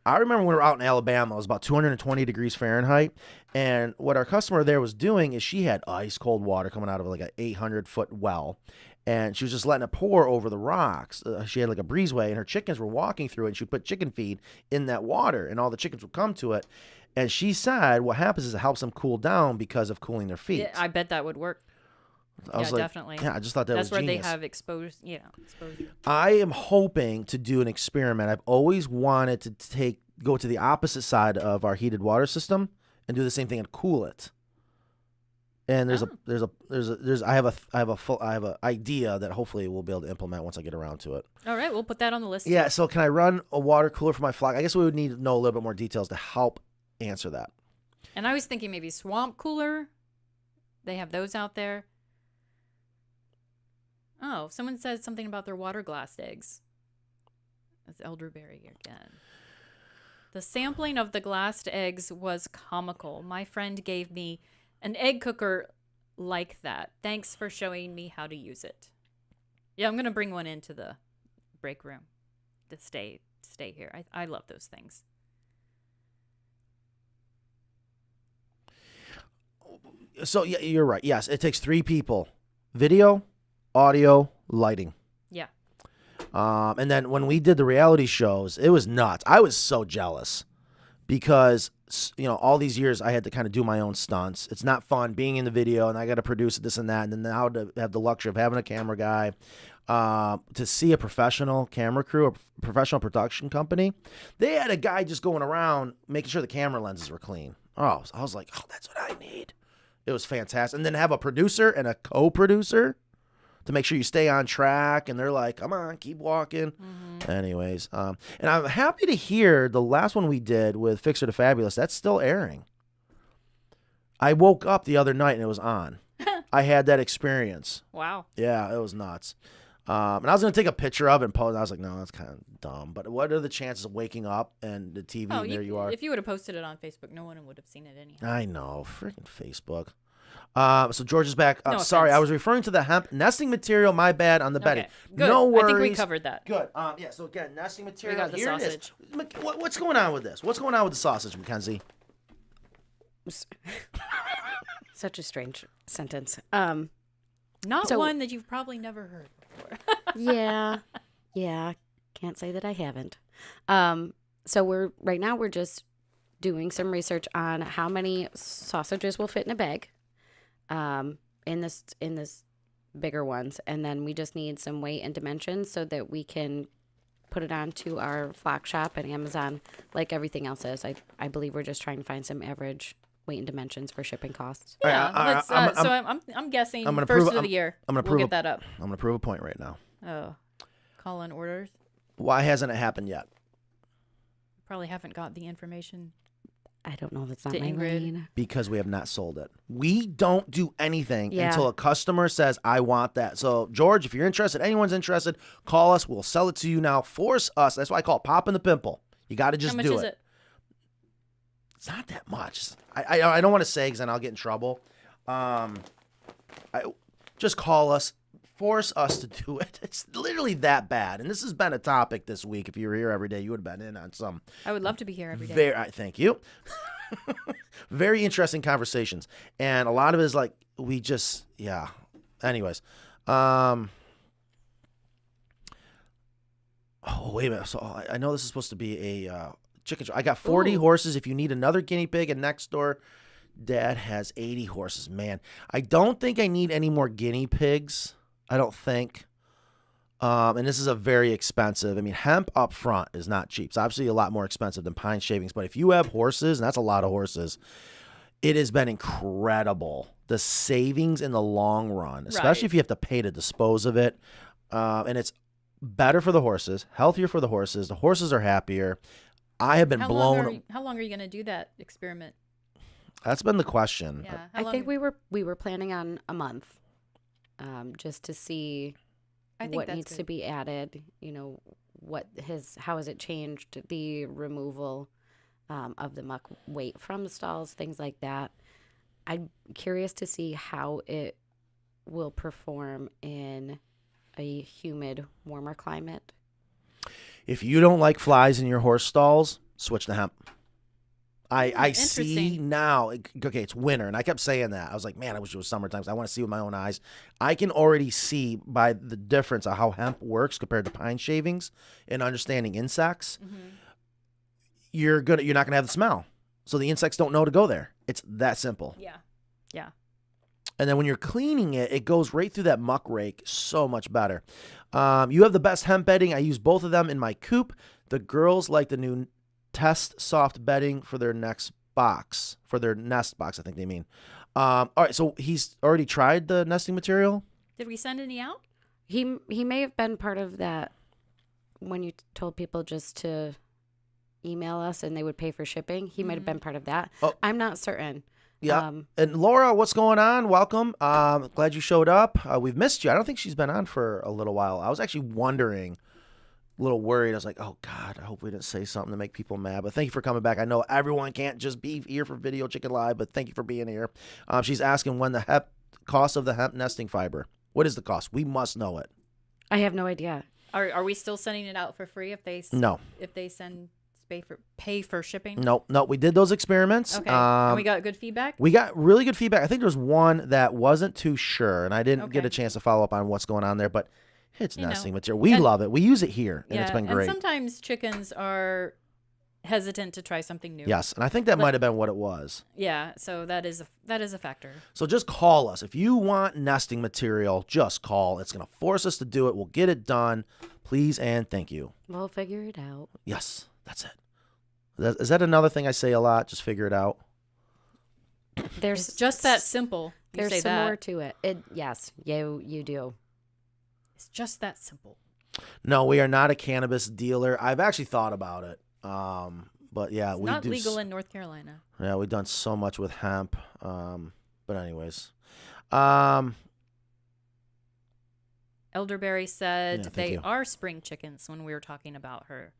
I remember when we were out in Alabama, it was about 220 degrees Fahrenheit. And what our customer there was doing is she had ice cold water coming out of like an 800-foot well. And she was just letting it pour over the rocks. She had like a breezeway, and her chickens were walking through it. And she would put chicken feed in that water, and all the chickens would come to it. And she said what happens is it helps them cool down because of cooling their feet. Yeah, I bet that would work. Definitely. Yeah, I just thought that's where genius. They have exposure. I am hoping to do an experiment. I've always wanted to go to the opposite side of our heated water system and do the same thing and cool it. And I have an idea that hopefully we'll be able to implement once I get around to it. All right, we'll put that on the list. Yeah. So can I run a water cooler for my flock? I guess we would need to know a little bit more details to help answer that. And I was thinking maybe swamp cooler. They have those out there. Oh, someone said something about their water glassed eggs. That's elderberry again. The sampling of the glassed eggs was comical. My friend gave me an egg cooker like that. Thanks for showing me how to use it. Yeah, I'm going to bring one into the break room to stay here. I love those things. So yeah, you're right. Yes, it takes 3 people. Video, audio, lighting. Yeah. And then when we did the reality shows, it was nuts. I was so jealous because, all these years I had to kind of do my own stunts. It's not fun being in the video, and I got to produce this and that. And then now to have the luxury of having a camera guy, to see a professional camera crew, a professional production company. They had a guy just going around making sure the camera lenses were clean. Oh, I was like, oh, that's what I need. It was fantastic. And then have a producer and a co-producer to make sure you stay on track. And they're like, come on, keep walking. Anyways, and I'm happy to hear the last one we did with Fixer to Fabulous, that's still airing. I woke up the other night and it was on. I had that experience. Wow. Yeah, it was nuts. And I was going to take a picture of it and post. And I was like, no, that's kind of dumb. But what are the chances of waking up and the TV, and there you are? If you would have posted it on Facebook, no one would have seen it anyhow. I know. Freaking Facebook. So George is back. No Sorry, offense. I was referring to the hemp nesting material. My bad on the bedding. Okay, good. No worries. I think we covered that. Good. Yeah, so again, nesting material. got the Here sausage. it is. What's going on with this? What's going on with the sausage, Mackenzie? Such a strange sentence. Not So- one that you've probably never heard before. Yeah, can't say that I haven't. So right now we're just doing some research on how many sausages will fit in a bag, in this bigger ones, and then we just need some weight and dimensions so that we can put it onto our Flock Shop and Amazon like everything else is. I believe we're just trying to find some average weight and dimensions for shipping costs. Yeah. I'm guessing I'm gonna first prove- of the year. I'm gonna we'll prove get that up. I'm going to prove a point right now. Oh, call in orders. Why hasn't it happened yet? Probably haven't got the information. I don't know. That's not To my Ingrid. lane. Because we have not sold it. We don't do anything Yeah. until a customer says, I want that. So, George, if you're interested, anyone's interested, call us. We'll sell it to you now. Force us. That's why I call it popping the pimple. You got to just How much do is it. it? It's not that much. I don't want to say because then I'll get in trouble. Just call us. Force us to do it. It's literally that bad. And this has been a topic this week. If you were here every day, you would have been in on some. I would love to be here every day. Thank you. Very interesting conversations. And a lot of it is like, yeah. Anyways. Oh, wait a minute. So I know this is supposed to be a chicken show. I got 40 horses. If you need another guinea pig, and next door, Dad has 80 horses. Man, I don't think I need any more guinea pigs. I don't think. And this is a very expensive. I mean, hemp up front is not cheap. It's obviously a lot more expensive than pine shavings. But if you have horses, and that's a lot of horses, it has been incredible. The savings in the long run, especially if you have to pay to dispose of it. And it's better for the horses, healthier for the horses. The horses are happier. I have been blown. How long are you going to do that experiment? That's been the question. Yeah. I think we were planning on a month, just to see what needs to be added. You know, how has it changed the removal of the muck weight from the stalls, things like that. I'm curious to see how it will perform in a humid, warmer climate. If you don't like flies in your horse stalls, switch to hemp. I see now. Okay, it's winter, and I kept saying that. I was like, man, I wish it was summertime because I want to see with my own eyes. I can already see by the difference of how hemp works compared to pine shavings and understanding insects. Mm-hmm. You're not gonna have the smell, so the insects don't know to go there. It's that simple. Yeah. And then when you're cleaning it, it goes right through that muck rake so much better. You have the best hemp bedding. I use both of them in my coop. The girls like the new Test Soft bedding for their nest box, I think they mean. All right, so he's already tried the nesting material? Did we send any out? He may have been part of that when you told people just to email us and they would pay for shipping. He might have been part of that. Oh. I'm not certain. Yeah. And Laura, what's going on? Welcome. Glad you showed up. We've missed you. I don't think she's been on for a little while. I was actually wondering, a little worried. I was like, oh, God, I hope we didn't say something to make people mad. But thank you for coming back. I know everyone can't just be here for Video Chicken Live, but thank you for being here. She's asking when the cost of the hemp nesting fiber. What is the cost? We must know it. I have no idea. Are we still sending it out for free if they No. If they pay for shipping? No, we did those experiments. Okay. And we got good feedback? We got really good feedback. I think there was one that wasn't too sure, and I didn't get a chance to follow up on what's going on there, but It's You know, nesting material. We and- love it. We use it here, and it's been great. And sometimes chickens are hesitant to try something new. Yes, and I think that might have been what it was. Yeah, so that is a factor. So just call us. If you want nesting material, just call. It's going to force us to do it. We'll get it done. Please and thank you. We'll figure it out. Yes, that's it. Is that another thing I say a lot? Just figure it out. There's It's just that simple. You There's say some that. more to it. Yes, you do. It's just that simple. No, we are not a cannabis dealer. I've actually thought about it. But yeah, It's we not do. legal in North Carolina. Yeah, we've done so much with hemp. But anyways, Elderberry said Yeah, thank they you. are spring chickens when we were talking about her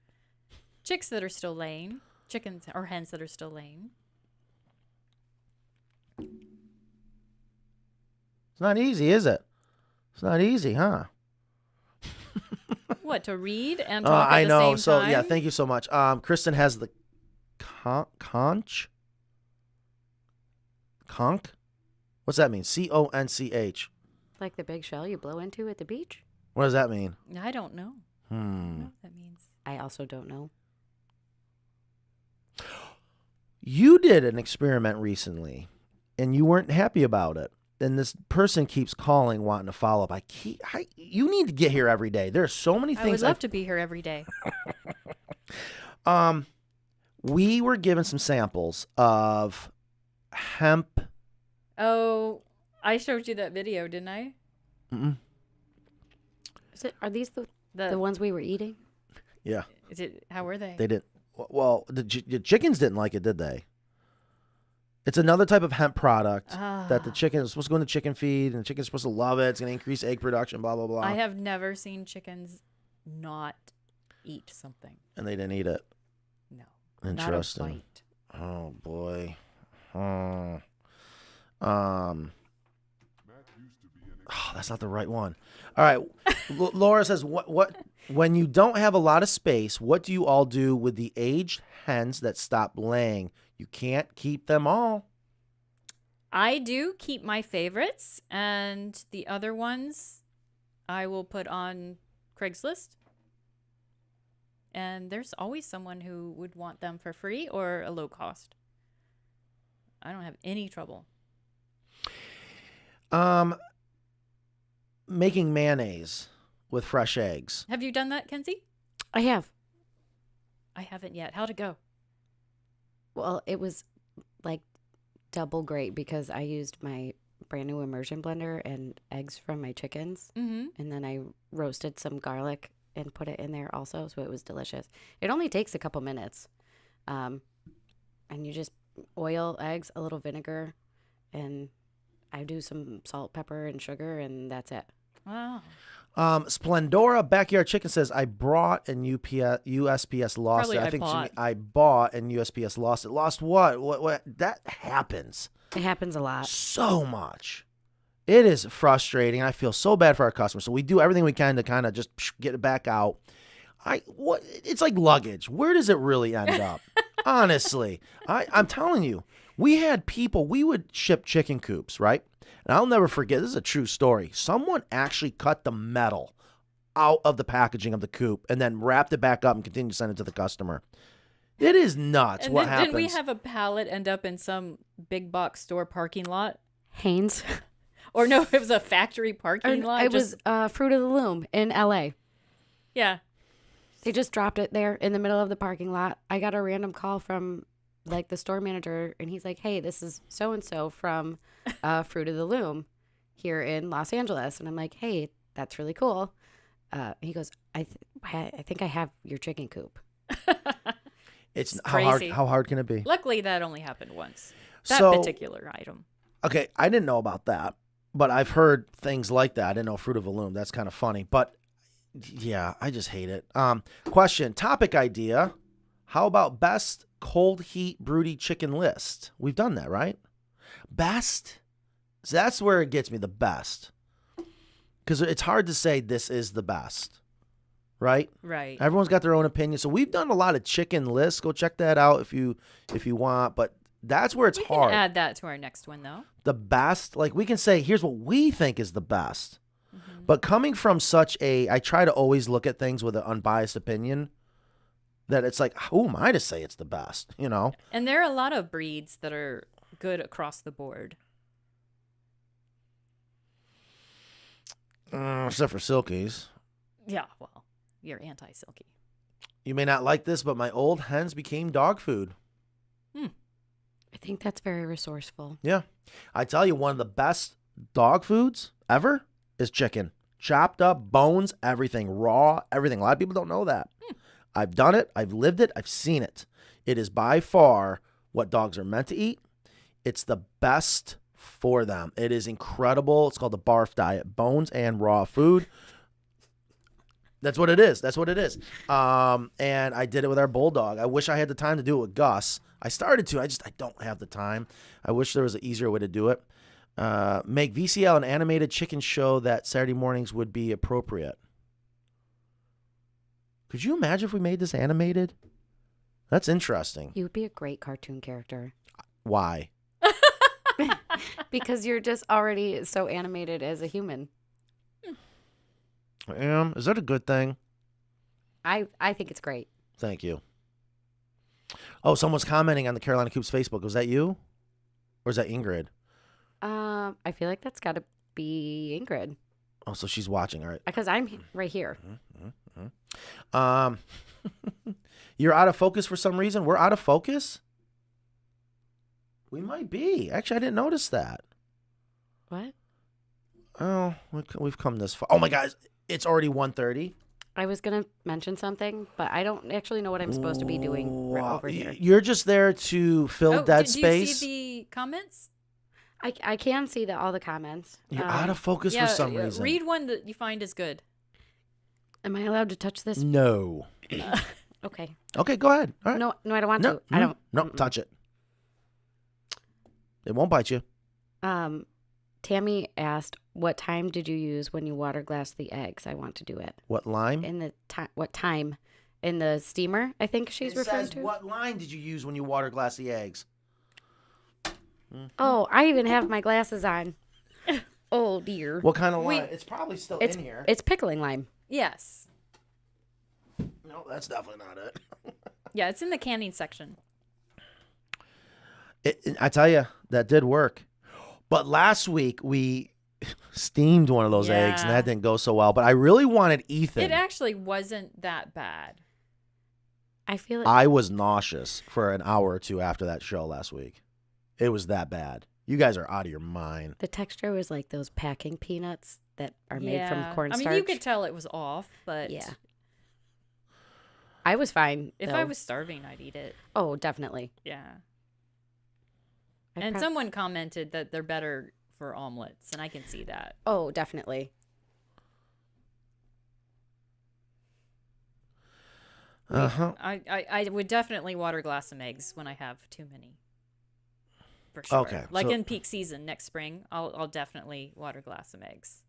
chicks that are still laying, chickens or hens that are still laying. it's not easy, is it? It's not easy, huh? What, to read and talk at I the know. same So time? yeah, thank you so much. Kristen has the conch. Conch? What's that mean? CONCH. Like the big shell you blow into at the beach? What does that mean? I don't know. I don't know what that means. I also don't know. You did an experiment recently, and you weren't happy about it. And this person keeps calling, wanting to follow up. You need to get here every day. There are so many I things. would love to be here every day. We were given some samples of hemp. Oh, I showed you that video, didn't I? Mm-mm. Are these the ones we were eating? Yeah, How were they? they didn't. Well, the chickens didn't like it, did they? It's another type of hemp product that the chicken is supposed to go in the chicken feed, and the chicken's supposed to love it. It's going to increase egg production, blah, blah, blah. I have never seen chickens not eat something. And they didn't eat it. No. Interesting. Not a bite. Oh, boy. That's not the right one. All right. Laura says, what when you don't have a lot of space, what do you all do with the aged hens that stop laying? You can't keep them all. I do keep my favorites, and the other ones I will put on Craigslist. And there's always someone who would want them for free or a low cost. I don't have any trouble. Making mayonnaise with fresh eggs. Have you done that, Kenzie? I have. I haven't yet. How'd it go? Well, it was like double great because I used my brand new immersion blender and eggs from my chickens. Mm-hmm. And then I roasted some garlic and put it in there also. So it was delicious. It only takes a couple minutes. And you just oil, eggs, a little vinegar, and I do some salt, pepper, and sugar, and that's it. Wow. Splendora Backyard Chicken says, I brought and USPS lost Probably it. I think bought. I bought and USPS lost it. Lost what? What? That happens It happens a lot. so much. It is frustrating. I feel so bad for our customers. So we do everything we can to kind of just get it back out. It's like luggage. Where does it really end up? Honestly, I'm telling you, we had people, we would ship chicken coops, right? And I'll never forget, this is a true story. Someone actually cut the metal out of the packaging of the coop and then wrapped it back up and continued to send it to the customer. It is nuts And what then, happens. didn't we have a pallet end up in some big box store parking lot? Haynes. Or no, it was a factory parking lot. It was Fruit of the Loom in LA. Yeah. They just dropped it there in the middle of the parking lot. I got a random call from like the store manager, and he's like, hey, this is so-and-so from Fruit of the Loom here in Los Angeles. And I'm like, hey, that's really cool. He goes, I think I have your chicken coop. It's crazy. how hard can it be? Luckily, that only happened once. That So- particular item. Okay, I didn't know about that, but I've heard things like that. I didn't know Fruit of the Loom. That's kind of funny, but yeah, I just hate it. Question, topic idea. How about best cold heat broody chicken list? We've done that, right? Best? So that's where it gets me, the best. Because it's hard to say this is the best, right? Right. Everyone's got their own opinion. So we've done a lot of chicken lists. Go check that out if you want, but that's where it's We hard. can add that to our next one, though. The best, like we can say, here's what we think is the best. But coming from I try to always look at things with an unbiased opinion. That it's like, who am I to say it's the best? You know. And there are a lot of breeds that are good across the board. Except for Silkies. Yeah, well, you're anti-silky. You may not like this, but my old hens became dog food. I think that's very resourceful. Yeah. I tell you, one of the best dog foods ever is chicken. Chopped up, bones, everything, raw, everything. A lot of people don't know that. I've done it. I've lived it. I've seen it. It is by far what dogs are meant to eat. It's the best for them. It is incredible. It's called the barf diet. Bones and raw food. That's what it is. That's what it is. And I did it with our bulldog. I wish I had the time to do it with Gus. I started to. I don't have the time. I wish there was an easier way to do it. Make VCL an animated chicken show that Saturday mornings would be appropriate. Could you imagine if we made this animated? That's interesting. You would be a great cartoon character. Why? Because you're just already so animated as a human. Is that a good thing? I think it's great. Thank you. Oh, someone's commenting on the Carolina Coops Facebook. Was that you? Or is that Ingrid? I feel like that's got to be Ingrid. Oh, so she's watching. All right. Because I'm right here. You're out of focus for some reason? We're out of focus? We might be. Actually, I didn't notice that. What? Oh, we've come this far. Oh, my God. It's already 1:30. I was going to mention something, but I don't actually know what I'm supposed to be doing over here. You're just there to fill dead space? Did you see the comments? I can see all the comments. You're out of focus for some reason. Read one that you find is good. Am I allowed to touch this? No. Okay. Okay, go ahead. All right. No, I don't want No, to. I don't. No, touch it. It won't bite you. Tammy asked, "What time did you use when you water glassed the eggs?" I want to do it. What lime? In the what time in the steamer? I think she's referring to. What line did you use when you water glass the eggs? Oh, I even have my glasses on. Oh dear. What kind of lime? It's probably still in here. It's pickling lime. Yes. No, that's definitely not it. Yeah, it's in the canning section. I tell you, that did work. But last week we steamed one of those eggs, and that didn't go so well. But I really wanted Ethan. It actually wasn't that bad. I feel like I was nauseous for an hour or two after that show last week. It was that bad. You guys are out of your mind. the texture was like those packing peanuts that are made from I cornstarch. mean, you could tell it was off, but Yeah. I was fine. if though. I was starving, I'd eat it. Oh, definitely. Yeah. I'd And prob- someone commented that they're better for omelets, and I can see that. Oh, definitely. Uh-huh. I would definitely water glass some eggs when I have too many. For sure. Okay, Like so- in peak season next spring, I'll definitely water glass some eggs.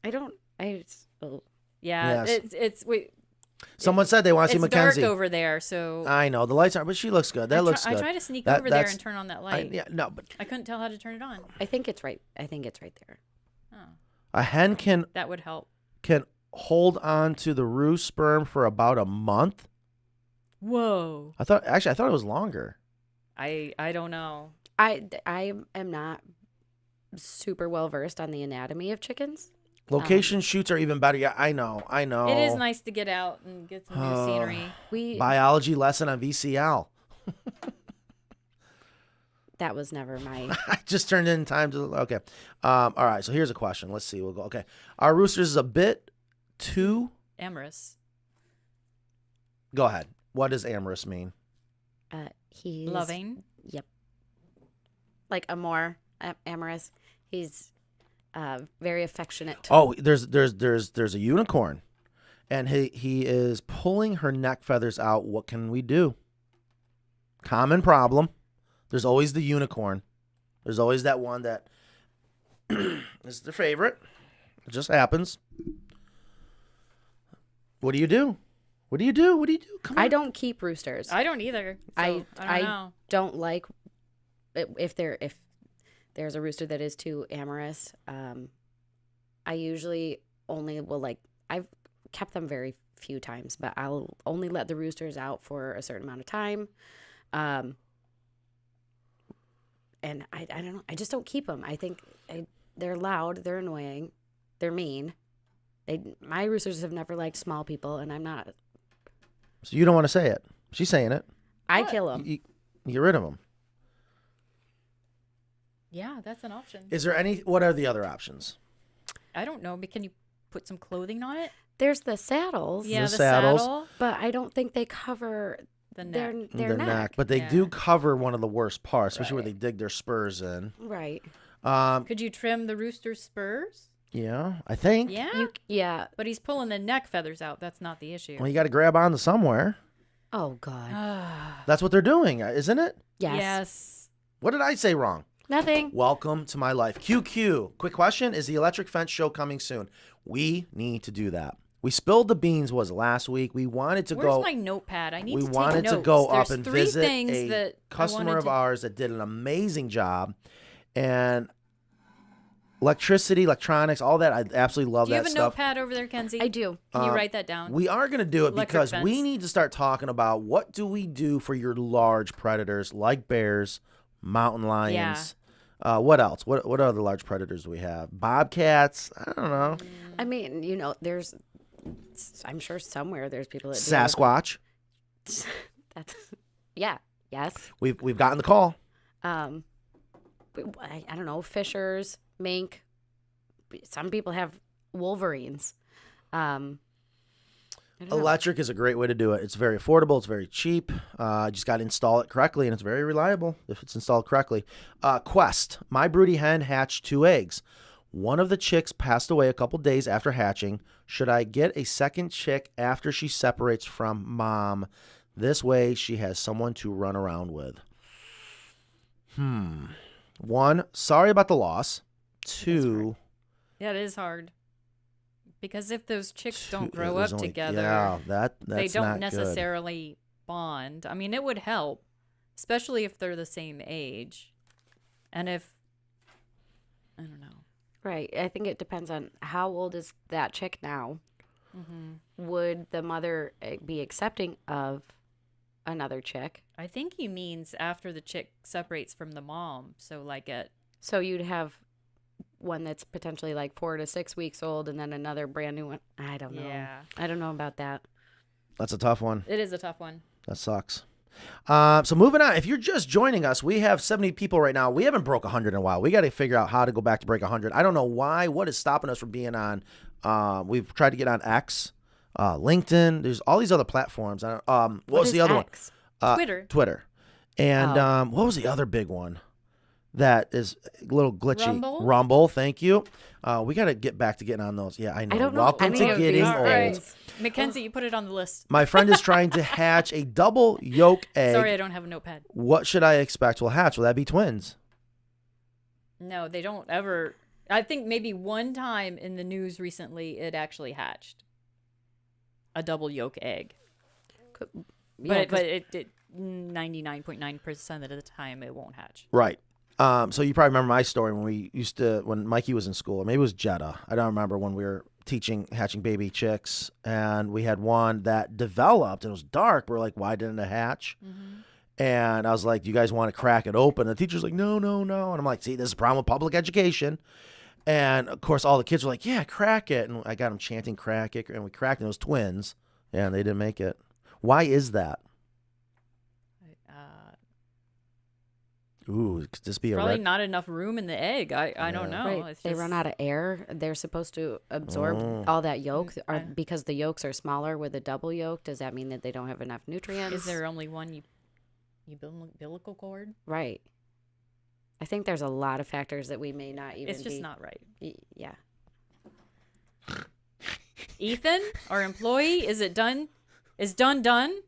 Oh. Yeah, Yes. it's Someone said they want to see it's dark Mackenzie. over there, so I know the lights aren't, but she looks good. That looks good. I try to sneak That- over there that's- and turn on that light. yeah, no, but I couldn't tell how to turn it on. I think it's right. I think it's right there. Oh, a hen can that would help. hold on to the roost sperm for about a month. Whoa. I thought it was longer. I don't know. I am not super well versed on the anatomy of chickens. Location shoots are even better. Yeah, I know. It is nice to get out and get some new scenery. Biology lesson on VCL. That was never my. I just turned in time to. Okay. All right. So here's a question. Let's see. We'll go. Okay. Our roosters is a bit too. Amorous. Go ahead. What does amorous mean? He's Loving. Yep. Like amorous. He's very affectionate. Oh, there's a unicorn, and he is pulling her neck feathers out. What can we do? Common problem. There's always the unicorn. There's always that one that is their favorite. It just happens. What do you do? What do you do? What do you do? Come on. I don't keep roosters. I don't either. So I don't know. don't like if there's a rooster that is too amorous. I usually only will I've kept them very few times, but I'll only let the roosters out for a certain amount of time. And I don't know. I just don't keep them. I think they're loud. They're annoying. They're mean. My roosters have never liked small people, and I'm not. So you don't want to say it. She's saying it. I kill them. You get rid of them. Yeah, that's an option. Is there what are the other options? I don't know, but can you put some clothing on it? There's the saddles. Yeah, The the saddles. saddle. But I don't think they cover The neck. their neck. But they Yeah. do cover one of the worst parts, especially where Right. they dig their spurs in. Right. Could you trim the rooster's spurs? Yeah, I think. Yeah. Yeah. But he's pulling the neck feathers out. That's not the issue. Well, you got to grab onto somewhere. Oh, God. That's what they're doing, isn't it? Yes. Yes. What did I say wrong? Nothing. Welcome to my life. QQ. Quick question. Is the electric fence show coming soon? We need to do that. We spilled the beans last week. We wanted to Where's go. my notepad? I need We to take wanted notes. to go There's up and 3 visit things a that I customer wanted of to- ours that did an amazing job. And electricity, electronics, all that. I absolutely love Do you that have a stuff. notepad over there, Kenzie? I do. Can you write that down? We are going to do it Electric because fence. we need to start talking about what do we do for your large predators like bears, mountain lions. What else? What other large predators do we have? Bobcats? I don't know. I mean, I'm sure somewhere there's people that Sasquatch. do. That's, yeah. Yes. We've gotten the call. I don't know, fishers, mink. Some people have wolverines. I don't know. Electric is a great way to do it. It's very affordable. It's very cheap. You just got to install it correctly, and it's very reliable if it's installed correctly. Quest. My broody hen hatched 2 eggs. One of the chicks passed away a couple days after hatching. Should I get a second chick after she separates from mom? This way she has someone to run around with. 1, sorry about the loss. 2, Yeah, it is hard. Because if those chicks don't it grow was up only- together, yeah, that's they not don't good. necessarily bond. I mean, it would help, especially if they're the same age. And if, I don't know. Right. I think it depends on how old is that chick now. Mm-hmm. Would the mother be accepting of another chick? I think he means after the chick separates from the mom. So like So you'd have one that's potentially like 4 to 6 weeks old and then another brand new one. I don't know. Yeah. I don't know about that. That's a tough one. It is a tough one. That sucks. So moving on. If you're just joining us, we have 70 people right now. We haven't broke 100 in a while. We got to figure out how to go back to break 100. I don't know why. What is stopping us from being on? We've tried to get on X, LinkedIn. There's all these other platforms. What was is the other X? one? Twitter. Twitter. And what was the other big one? That is a little glitchy. Rumble? Thank you. We got to get back to getting on those. Yeah, I know. I don't know Welcome any to of getting these old. All right. Mackenzie, you put it on the list. My friend is trying to hatch a double yolk egg. Sorry, I don't have a notepad. What should I expect will hatch? Will that be twins? No, they don't ever. I think maybe one time in the news recently it actually hatched a double yolk egg. Yeah, But it 99.9% of the time it won't hatch. Right. So you probably remember my story when Mikey was in school, or maybe it was Jetta. I don't remember, when we were teaching hatching baby chicks, and we had one that developed and it was dark. We're like, why didn't it hatch? Mm-hmm. And I was like, do you guys want to crack it open? And the teacher's like, no. And I'm like, see, this is a problem with public education. And of course, all the kids were like, yeah, crack it. And I got them chanting, crack it. And we cracked it. It was twins. Yeah, and they didn't make it. Why is that? Ooh, could this be a Probably red? not enough room in the egg. I don't know. Right. It's They just- run out of air. They're supposed to absorb all that yolk. Because the yolks are smaller with a double yolk, does that mean that they don't have enough nutrients? Is there only one umbilical cord? Right. I think there's a lot of factors that we may not even It's just be- not right. Yeah. Ethan, our employee, is it done? Is done?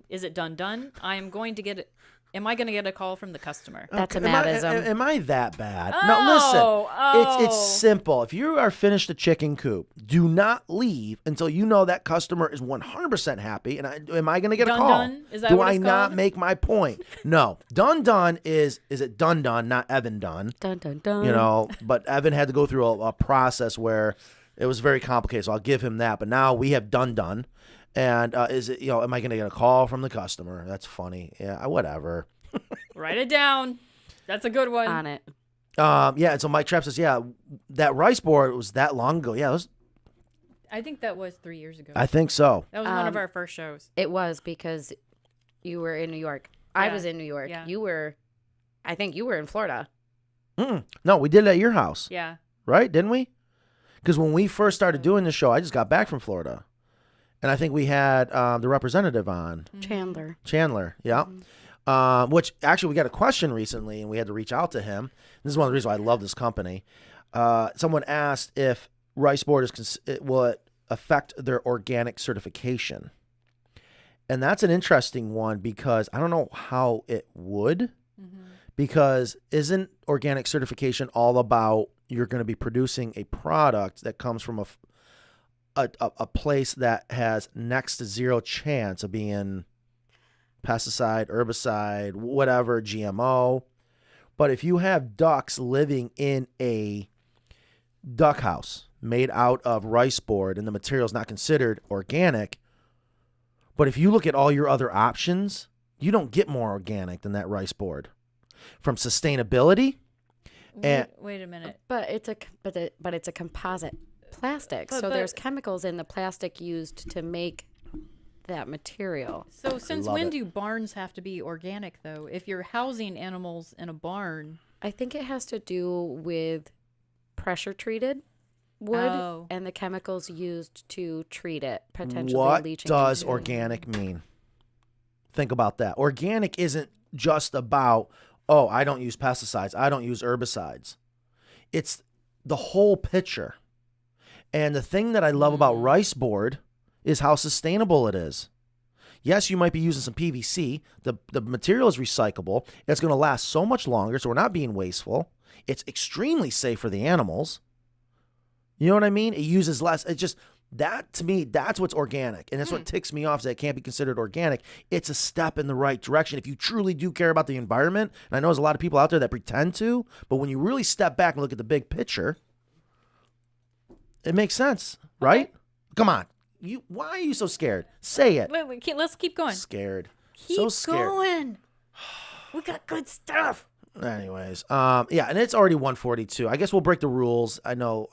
Is it done? I am going to get it. Am I going to get a call from the customer? That's a Am I- Mattism. Am I that bad? No, Oh, listen. It's simple. If you are finished a chicken coop, do not leave until you know that customer is 100% happy. And am I going to get a call? Done? Is that do what I it's not called? make my point? No. Done is it done, not Evan done. Dun, dun, dun. You know, but Evan had to go through a process where It was very complicated, so I'll give him that. But now we have done. And is it, am I going to get a call from the customer? That's funny. Yeah, whatever. Write it down. That's a good one. On it. Yeah, and so Mike Trapp says, yeah, that rice board was that long ago. Yeah, I think that was 3 years ago. I think so. That was one of our first shows. It was because you were in New York. I Yeah. was in New York. Yeah. I think you were in Florida. No, we did it at your house. Yeah. Right? Didn't we? Because when we first started doing the show, I just got back from Florida. And I think we had the representative on. Chandler, yeah. Which actually we got a question recently and we had to reach out to him. This is one of the reasons why I love this company. Someone asked if rice board will it affect their organic certification? And that's an interesting one because I don't know how it would. Because isn't organic certification all about you're going to be producing a product that comes from a place that has next to zero chance of being pesticide, herbicide, whatever, GMO. But if you have ducks living in a duck house made out of rice board and the material is not considered organic, but if you look at all your other options, you don't get more organic than that rice board. From sustainability, and Wait a minute. But it's a composite plastic. So there's chemicals in the plastic used to make that material. So since when do barns have to be organic, though? If you're housing animals in a barn, I think it has to do with pressure treated wood and the chemicals used to treat it, potentially what leaching. does into. organic mean? Think about that. Organic isn't just about, oh, I don't use pesticides, I don't use herbicides. It's the whole picture. And the thing that I love about rice board is how sustainable it is. Yes, you might be using some PVC. The material is recyclable. It's going to last so much longer, so we're not being wasteful. It's extremely safe for the animals. You know what I mean? It uses less. It's just, that to me, that's what's organic. And that's what ticks me off, is that it can't be considered organic. It's a step in the right direction. If you truly do care about the environment, and I know there's a lot of people out there that pretend to, but when you really step back and look at the big picture, it makes sense, right? Okay. Come on. Why are you so scared? Say it. let's keep going. Scared. Keep so scared. going. We got good stuff. Anyways, yeah, and it's already 1:42. I guess we'll break the rules. I know.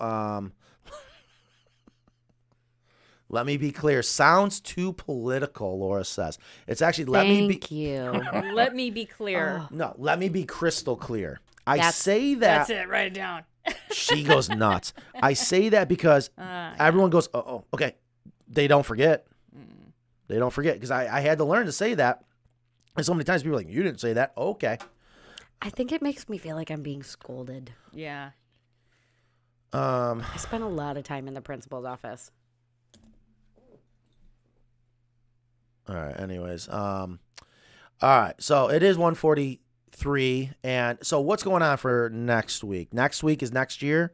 Let me be clear. Sounds too political, Laura says. It's actually Thank you. Let me be clear. No, let me be crystal clear. Say that. That's it. Write it down. She goes nuts. I say that because everyone goes, oh, okay. They don't forget. They don't forget, because I had to learn to say that. And so many times people are like, you didn't say that. Okay. I think it makes me feel like I'm being scolded. Yeah. I spent a lot of time in the principal's office. All right. Anyways, all right. So it is 1:43, and so what's going on for next week? Next week is next year.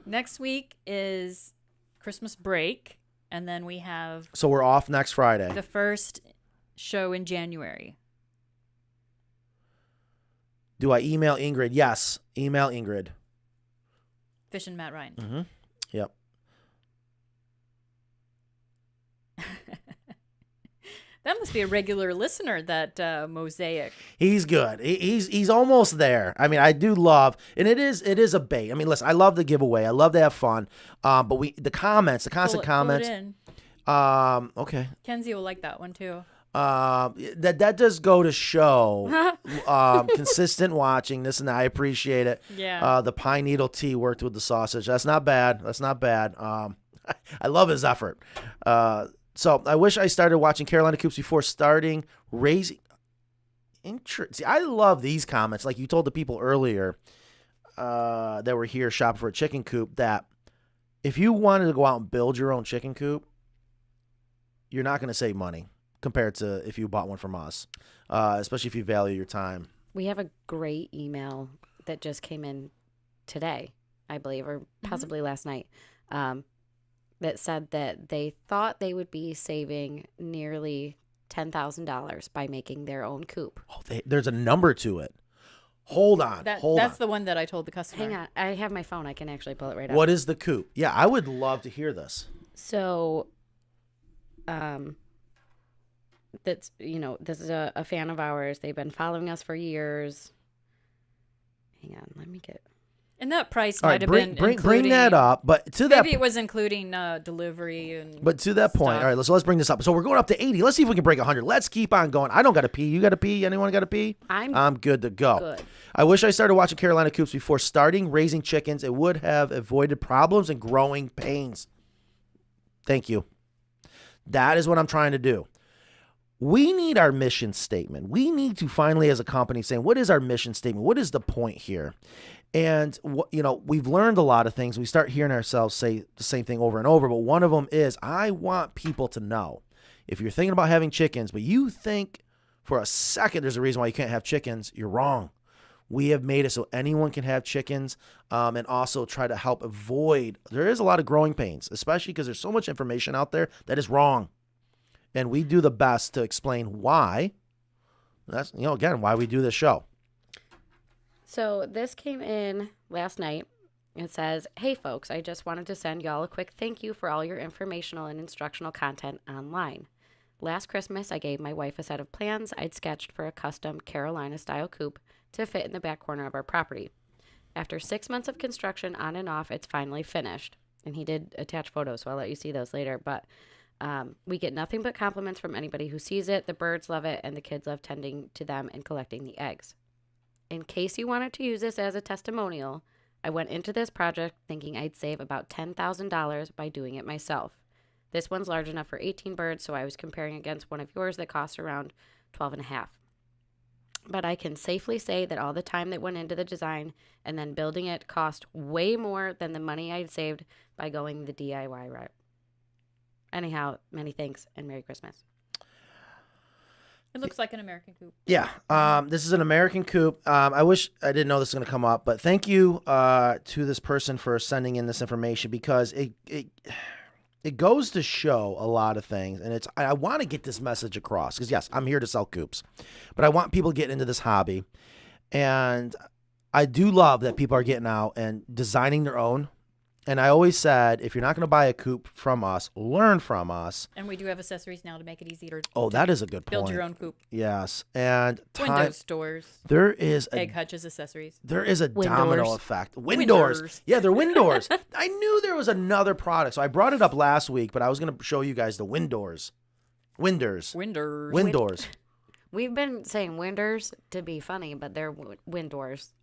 Next week is Christmas break, and then we have So we're off next Friday. the first show in January. Do I email Ingrid? Yes. Email Ingrid. Fish and Matt Ryan. Mm-hmm. Yep. That must be a regular listener, that Mosaic. He's good. He's almost there. I mean, I do love, and it is a bait. I mean, listen, I love the giveaway. I love to have fun. But the constant Pull comments. it in. Okay. Kenzie will like that one too. That does go to show consistent watching this, and I appreciate it. Yeah. The pine needle tea worked with the sausage. That's not bad. I love his effort. So I wish I started watching Carolina Coops before starting raising. See, I love these comments. Like you told the people earlier that were here shopping for a chicken coop, that if you wanted to go out and build your own chicken coop, you're not going to save money compared to if you bought one from us, especially if you value your time. We have a great email that just came in today, I believe, or possibly last night, that said that they thought they would be saving nearly $10,000 by making their own coop. Oh, there's a number to it. Hold on. That's the one that I told the customer. Hang on. I have my phone. I can actually pull it right up. What is the coop? Yeah, I would love to hear this. So, that's, this is a fan of ours. They've been following us for years. Hang on. Let me get... And that price All might right, have bring been bring that up. But to that maybe it was including delivery and. But to that point, stuff. all right, let's bring this up. So we're going up to 80. Let's see if we can break 100. Let's keep on going. I don't got to pee. You got to pee? Anyone got to pee? I'm good to go. Good. I wish I started watching Carolina Coops before starting raising chickens. It would have avoided problems and growing pains. Thank you. That is what I'm trying to do. We need our mission statement. We need to finally, as a company, saying, what is our mission statement? What is the point here? And, we've learned a lot of things. We start hearing ourselves say the same thing over and over, but one of them is, I want people to know, if you're thinking about having chickens, but you think for a second there's a reason why you can't have chickens, you're wrong. We have made it so anyone can have chickens, and also try to help avoid, there is a lot of growing pains, especially because there's so much information out there that is wrong. And we do the best to explain why. That's, again, why we do this show. So this came in last night. It says, "Hey folks, I just wanted to send y'all a quick thank you for all your informational and instructional content online. Last Christmas, I gave my wife a set of plans I'd sketched for a custom Carolina-style coop to fit in the back corner of our property. After 6 months of construction on and off, it's finally finished." And he did attach photos, so I'll let you see those later. But we get nothing but compliments from anybody who sees it. The birds love it, and the kids love tending to them and collecting the eggs. In case you wanted to use this as a testimonial, I went into this project thinking I'd save about $10,000 by doing it myself. This one's large enough for 18 birds, so I was comparing against one of yours that costs around 12.5. But I can safely say that all the time that went into the design and then building it cost way more than the money I'd saved by going the DIY route. Anyhow, many thanks and Merry Christmas. It looks like an American coop. Yeah, this is an American coop. I wish I didn't know this was going to come up, but thank you to this person for sending in this information, because it goes to show a lot of things, and I want to get this message across, because yes, I'm here to sell coops, but I want people to get into this hobby, and I do love that people are getting out and designing their own. And I always said, if you're not going to buy a coop from us, learn from us. And we do have accessories now to make it easier to that is a good point. Build your own coop. Yes. And windows, doors. There is egg hutches, accessories. There is a domino effect. Windows. Yeah, they're windows. I knew there was another product. So I brought it up last week, but I was going to show you guys the windows. Winders. We've been saying winders to be funny, but they're windors.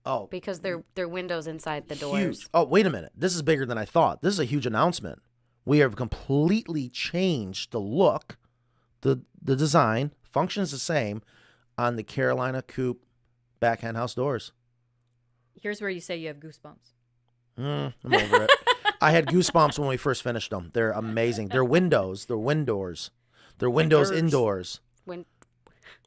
Oh, because they're windows inside the doors. Huge. Oh, wait a minute. This is bigger than I thought. This is a huge announcement. We have completely changed the look, the design, functions the same on the Carolina Coop back hen house doors. Here's where you say you have goosebumps. I'm over it. I had goosebumps when we first finished them. They're amazing. They're windows. They're windows. They're windows indoors.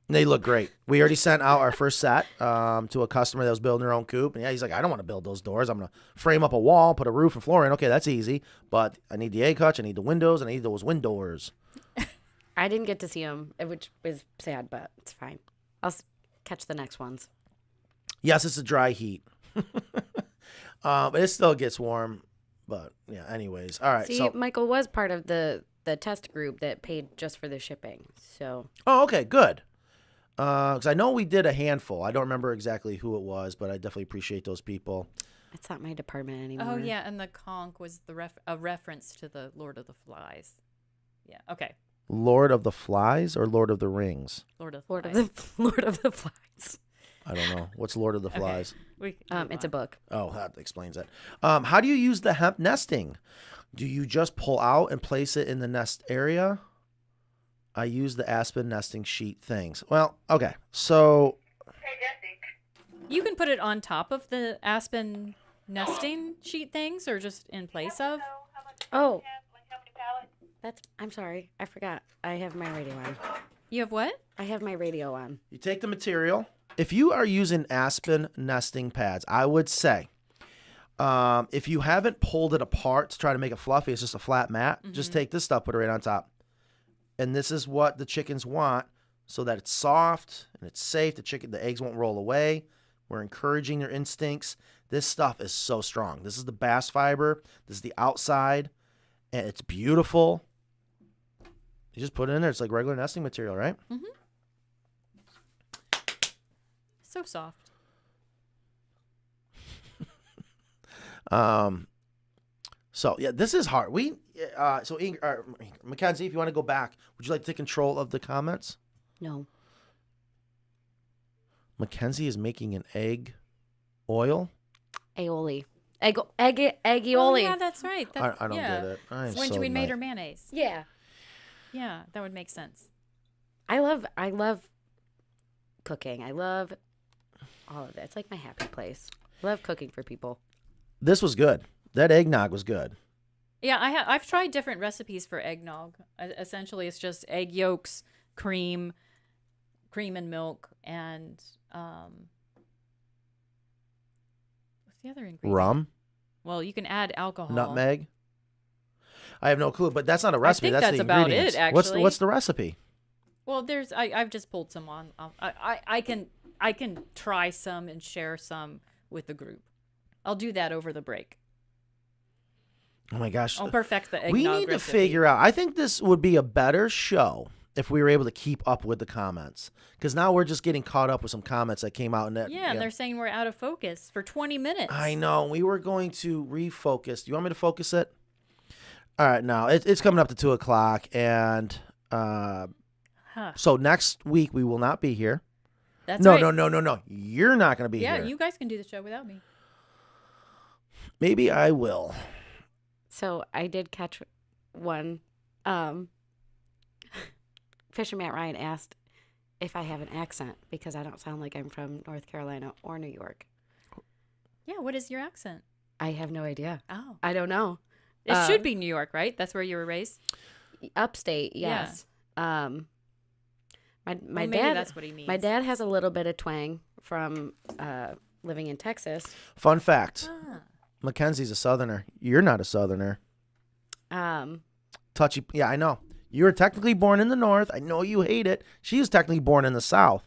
They look great. We already sent out our first set to a customer that was building their own coop. And yeah, he's like, I don't want to build those doors. I'm going to frame up a wall, put a roof and floor in. Okay, that's easy. But I need the egg hutch. I need the windows. And I need those windows. I didn't get to see them, which is sad, but it's fine. I'll catch the next ones. Yes, it's a dry heat. But it still gets warm. But yeah, anyways. All right. See, Michael was part of the test group that paid just for the shipping. So. Oh, okay, good. Because I know we did a handful. I don't remember exactly who it was, but I definitely appreciate those people. It's not my department anymore. Oh, yeah, and the conch was a reference to the Lord of the Flies. Yeah, okay. Lord of the Flies or Lord of the Rings? Lord of the Flies. I don't know. What's Lord of the Flies? It's a book. Oh, that explains it. How do you use the hemp nesting? Do you just pull out and place it in the nest area? I use the aspen nesting sheet things. Well, okay. So you can put it on top of the aspen nesting sheet things or just in place of? Oh. I'm sorry. I forgot. I have my radio on. You have what? I have my radio on. You take the material. If you are using aspen nesting pads, I would say, if you haven't pulled it apart to try to make it fluffy, it's just a flat mat, just take this stuff, put it right on top. And this is what the chickens want. so that it's soft and it's safe. The eggs won't roll away. We're encouraging their instincts. This stuff is so strong. This is the bast fiber. This is the outside, and it's beautiful. You just put it in there. It's like regular nesting material, right? Mm-hmm. So soft. So yeah, this is hard. Mackenzie, if you want to go back, would you like to take control of the comments? No. Mackenzie is making an egg oil. Aioli. Oh, Eggioli. yeah, that's right. I don't get it. I am It's when so we made nice. her mayonnaise. Yeah. Yeah, that would make sense. I love cooking. I love all of it. It's like my happy place. I love cooking for people. This was good. That eggnog was good. Yeah, I've tried different recipes for eggnog. Essentially, it's just egg yolks, cream and milk, and what's the other ingredient? Rum, Well, you can add alcohol. nutmeg. I have no clue, but that's not a recipe. think that's the about it, ingredients. actually. What's the recipe? Well, I've just pulled some on. I can try some and share some with the group. I'll do that over the break. Oh my gosh. I'll perfect the eggnog We need to recipe. figure out. I think this would be a better show if we were able to keep up with the comments. Because now we're just getting caught up with some comments that came out. Yeah, and they're saying we're out of focus for 20 minutes. I know. We were going to refocus. Do you want me to focus it? All right, now it's coming up to 2 o'clock, and so next week we will not be here. That's right. No. You're not going to be here. Yeah, you guys can do the show without me. Maybe I will. So I did catch one. Fisher Matt Ryan asked if I have an accent because I don't sound like I'm from North Carolina or New York. Yeah, what is your accent? I have no idea. Oh. I don't know. It should be New York, right? That's where you were raised? Upstate, yes. My Maybe dad. that's what he means. My dad has a little bit of twang from living in Texas. Fun fact. Mackenzie's a Southerner. You're not a Southerner. Touchy. Yeah, I know. You were technically born in the North. I know you hate it. She was technically born in the South.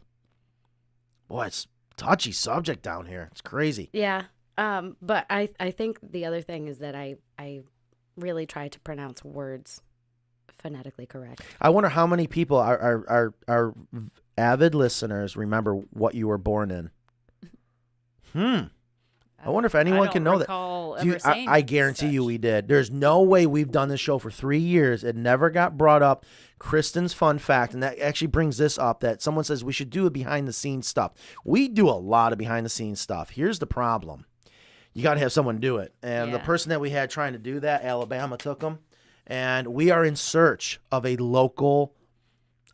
Boy, it's touchy subject down here. It's crazy. Yeah. But I think the other thing is that I really try to pronounce words phonetically correct. I wonder how many people are avid listeners remember what you were born in. I wonder if anyone can know that. I guarantee you we did. There's no way we've done this show for 3 years. It never got brought up. Kristen's fun fact, and that actually brings this up, that someone says we should do a behind-the-scenes stuff. We do a lot of behind-the-scenes stuff. Here's the problem. You got to have someone do it. And the person that we had trying to do that, Alabama took them. And we are in search of a local,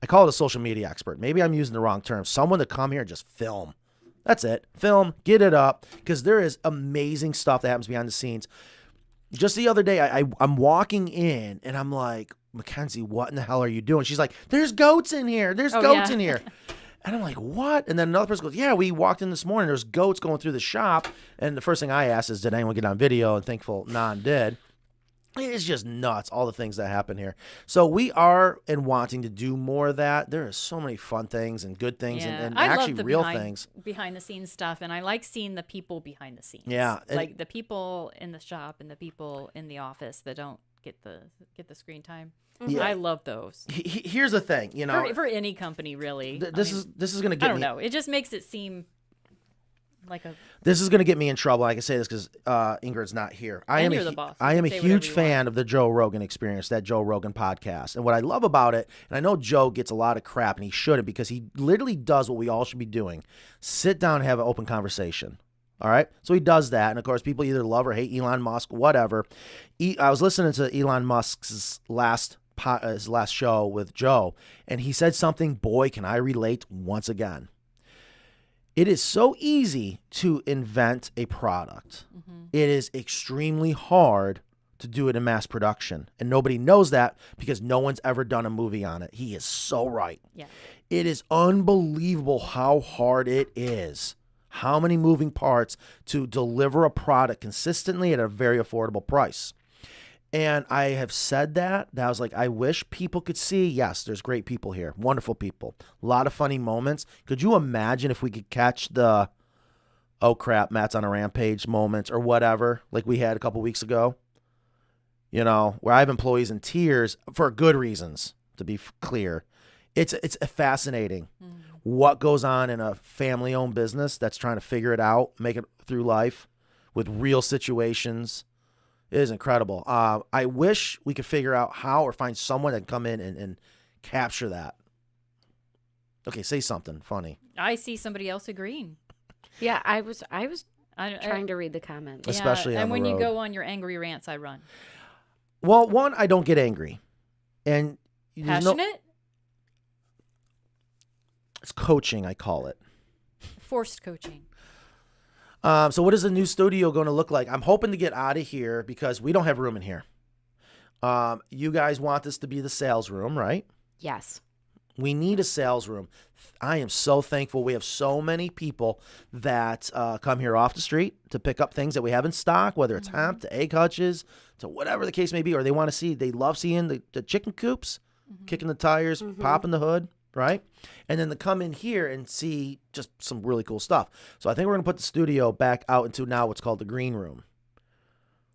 I call it a social media expert. Maybe I'm using the wrong term. Someone to come here and just film. That's it. Film, get it up, because there is amazing stuff that happens behind the scenes. Just the other day, I'm walking in, and I'm like, Mackenzie, what in the hell are you doing? She's like, there's goats in here. There's goats in here. And I'm like, what? And then another person goes, yeah, we walked in this morning. There's goats going through the shop. And the first thing I asked is, did anyone get on video? And thankful none did. It's just nuts, all the things that happen here. So we are wanting to do more of that. There are so many fun things and good things and I actually love the real things. behind the scenes stuff, and I like seeing the people behind the scenes. Yeah. Like the people in the shop and the people in the office that don't get the screen time. Yeah. I love those. Here's the thing, you know. For any company, really. This is going to get me. I don't know. It just makes it seem like a... This is going to get me in trouble. I can say this because Ingrid's not here. You're the boss. I am a huge fan of the Joe Rogan Experience, that Joe Rogan podcast. And what I love about it, and I know Joe gets a lot of crap, and he shouldn't, because he literally does what we all should be doing. Sit down and have an open conversation. All right? So he does that. And, of course, people either love or hate Elon Musk, whatever. I was listening to Elon Musk's last show with Joe, and he said something, boy, can I relate once again. It is so easy to invent a product. Mm-hmm. It is extremely hard to do it in mass production. And nobody knows that because no one's ever done a movie on it. He is so right. Yeah. It is unbelievable how hard it is. How many moving parts to deliver a product consistently at a very affordable price. And I have said that I was like, I wish people could see, yes, there's great people here, wonderful people, a lot of funny moments. Could you imagine if we could catch the, oh crap, Matt's on a rampage moments or whatever, like we had a couple weeks ago? You know, where I have employees in tears for good reasons, to be clear. It's fascinating what goes on in a family-owned business that's trying to figure it out, make it through life with real situations. It is incredible. I wish we could figure out how or find someone that can come in and capture that. Okay, say something funny. I see somebody else agreeing. Yeah, I was trying to read the comments. Especially on and the when road. you go on your angry rants, I run. Well, one, I don't get angry. And Passionate? It's coaching, I call it. Forced coaching. So what is the new studio going to look like? I'm hoping to get out of here because we don't have room in here. You guys want this to be the sales room, right? Yes. We need a sales room. I am so thankful. We have so many people that come here off the street to pick up things that we have in stock, whether it's hemp to egg hutches to whatever the case may be, or they want to see, they love seeing the chicken coops, kicking the tires, popping the hood, right? And then to come in here and see just some really cool stuff. So I think we're going to put the studio back out into now what's called the green room.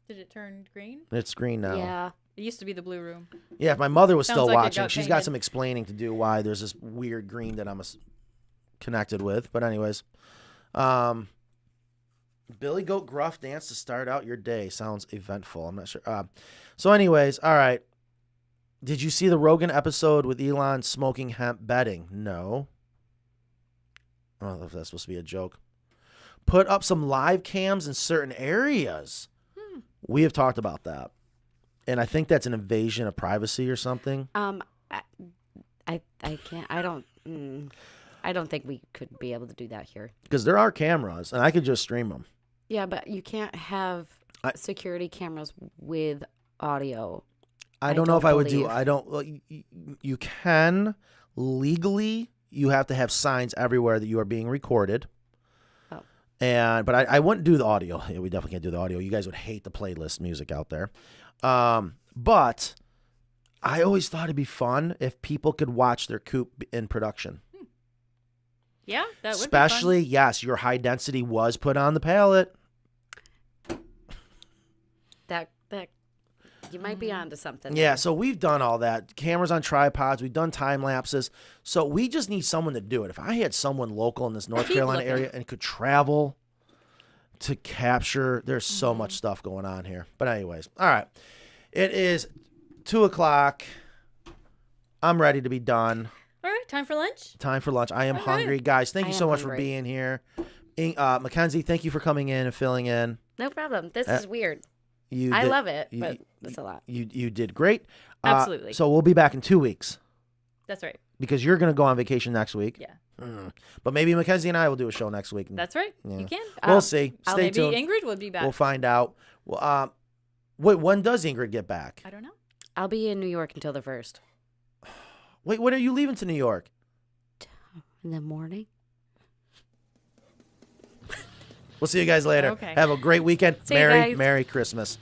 Did it turn green? It's green now. Yeah. It used to be the blue room. Yeah, if my mother was Sounds still like it watching, got she's got painted. some explaining to do why there's this weird green that I'm connected with. But anyways, Billy Goat Gruff dance to start out your day. Sounds eventful. I'm not sure. So anyways, all right. Did you see the Rogan episode with Elon smoking hemp bedding? No. I don't know if that's supposed to be a joke. Put up some live cams in certain areas. We have talked about that. And I think that's an invasion of privacy or something. I can't. I don't think we could be able to do that here. Because there are cameras, and I could just stream them. Yeah, but you can't have security cameras with audio. I don't know if I would do. believe. I don't. Well, you can legally. You have to have signs everywhere that you are being recorded. Oh. But I wouldn't do the audio. Yeah, we definitely can't do the audio. You guys would hate the playlist music out there. But I always thought it'd be fun if people could watch their coop in production. Yeah, that would Especially, yes, your high density was put on the pallet. That you might be onto something. Yeah, so we've done all that. Cameras on tripods. We've done time lapses. So we just need someone to do it. If I had someone local in this North Keep Carolina looking. area and could travel to capture, there's so much stuff going on here. But anyways, all right. It is 2:00. I'm ready to be done. All right, time for lunch. Time for lunch. I am All hungry. right. Guys, thank I you am so much for hungry. being here. Mackenzie, thank you for coming in and filling in. No problem. This is weird. I love it, but it's a lot. You did great. Absolutely. So we'll be back in 2 weeks That's right. because you're going to go on vacation next week. Yeah. But maybe Mackenzie and I will do a show next week. That's right. Yeah. You can. We'll see. Stay Maybe tuned. Ingrid will be back. We'll find out. Well, wait, when does Ingrid get back? I don't know. I'll be in New York until the 1st. Wait, when are you leaving to New York? In the morning. We'll see you guys later. Okay. Have a great weekend. See you guys. Merry Christmas.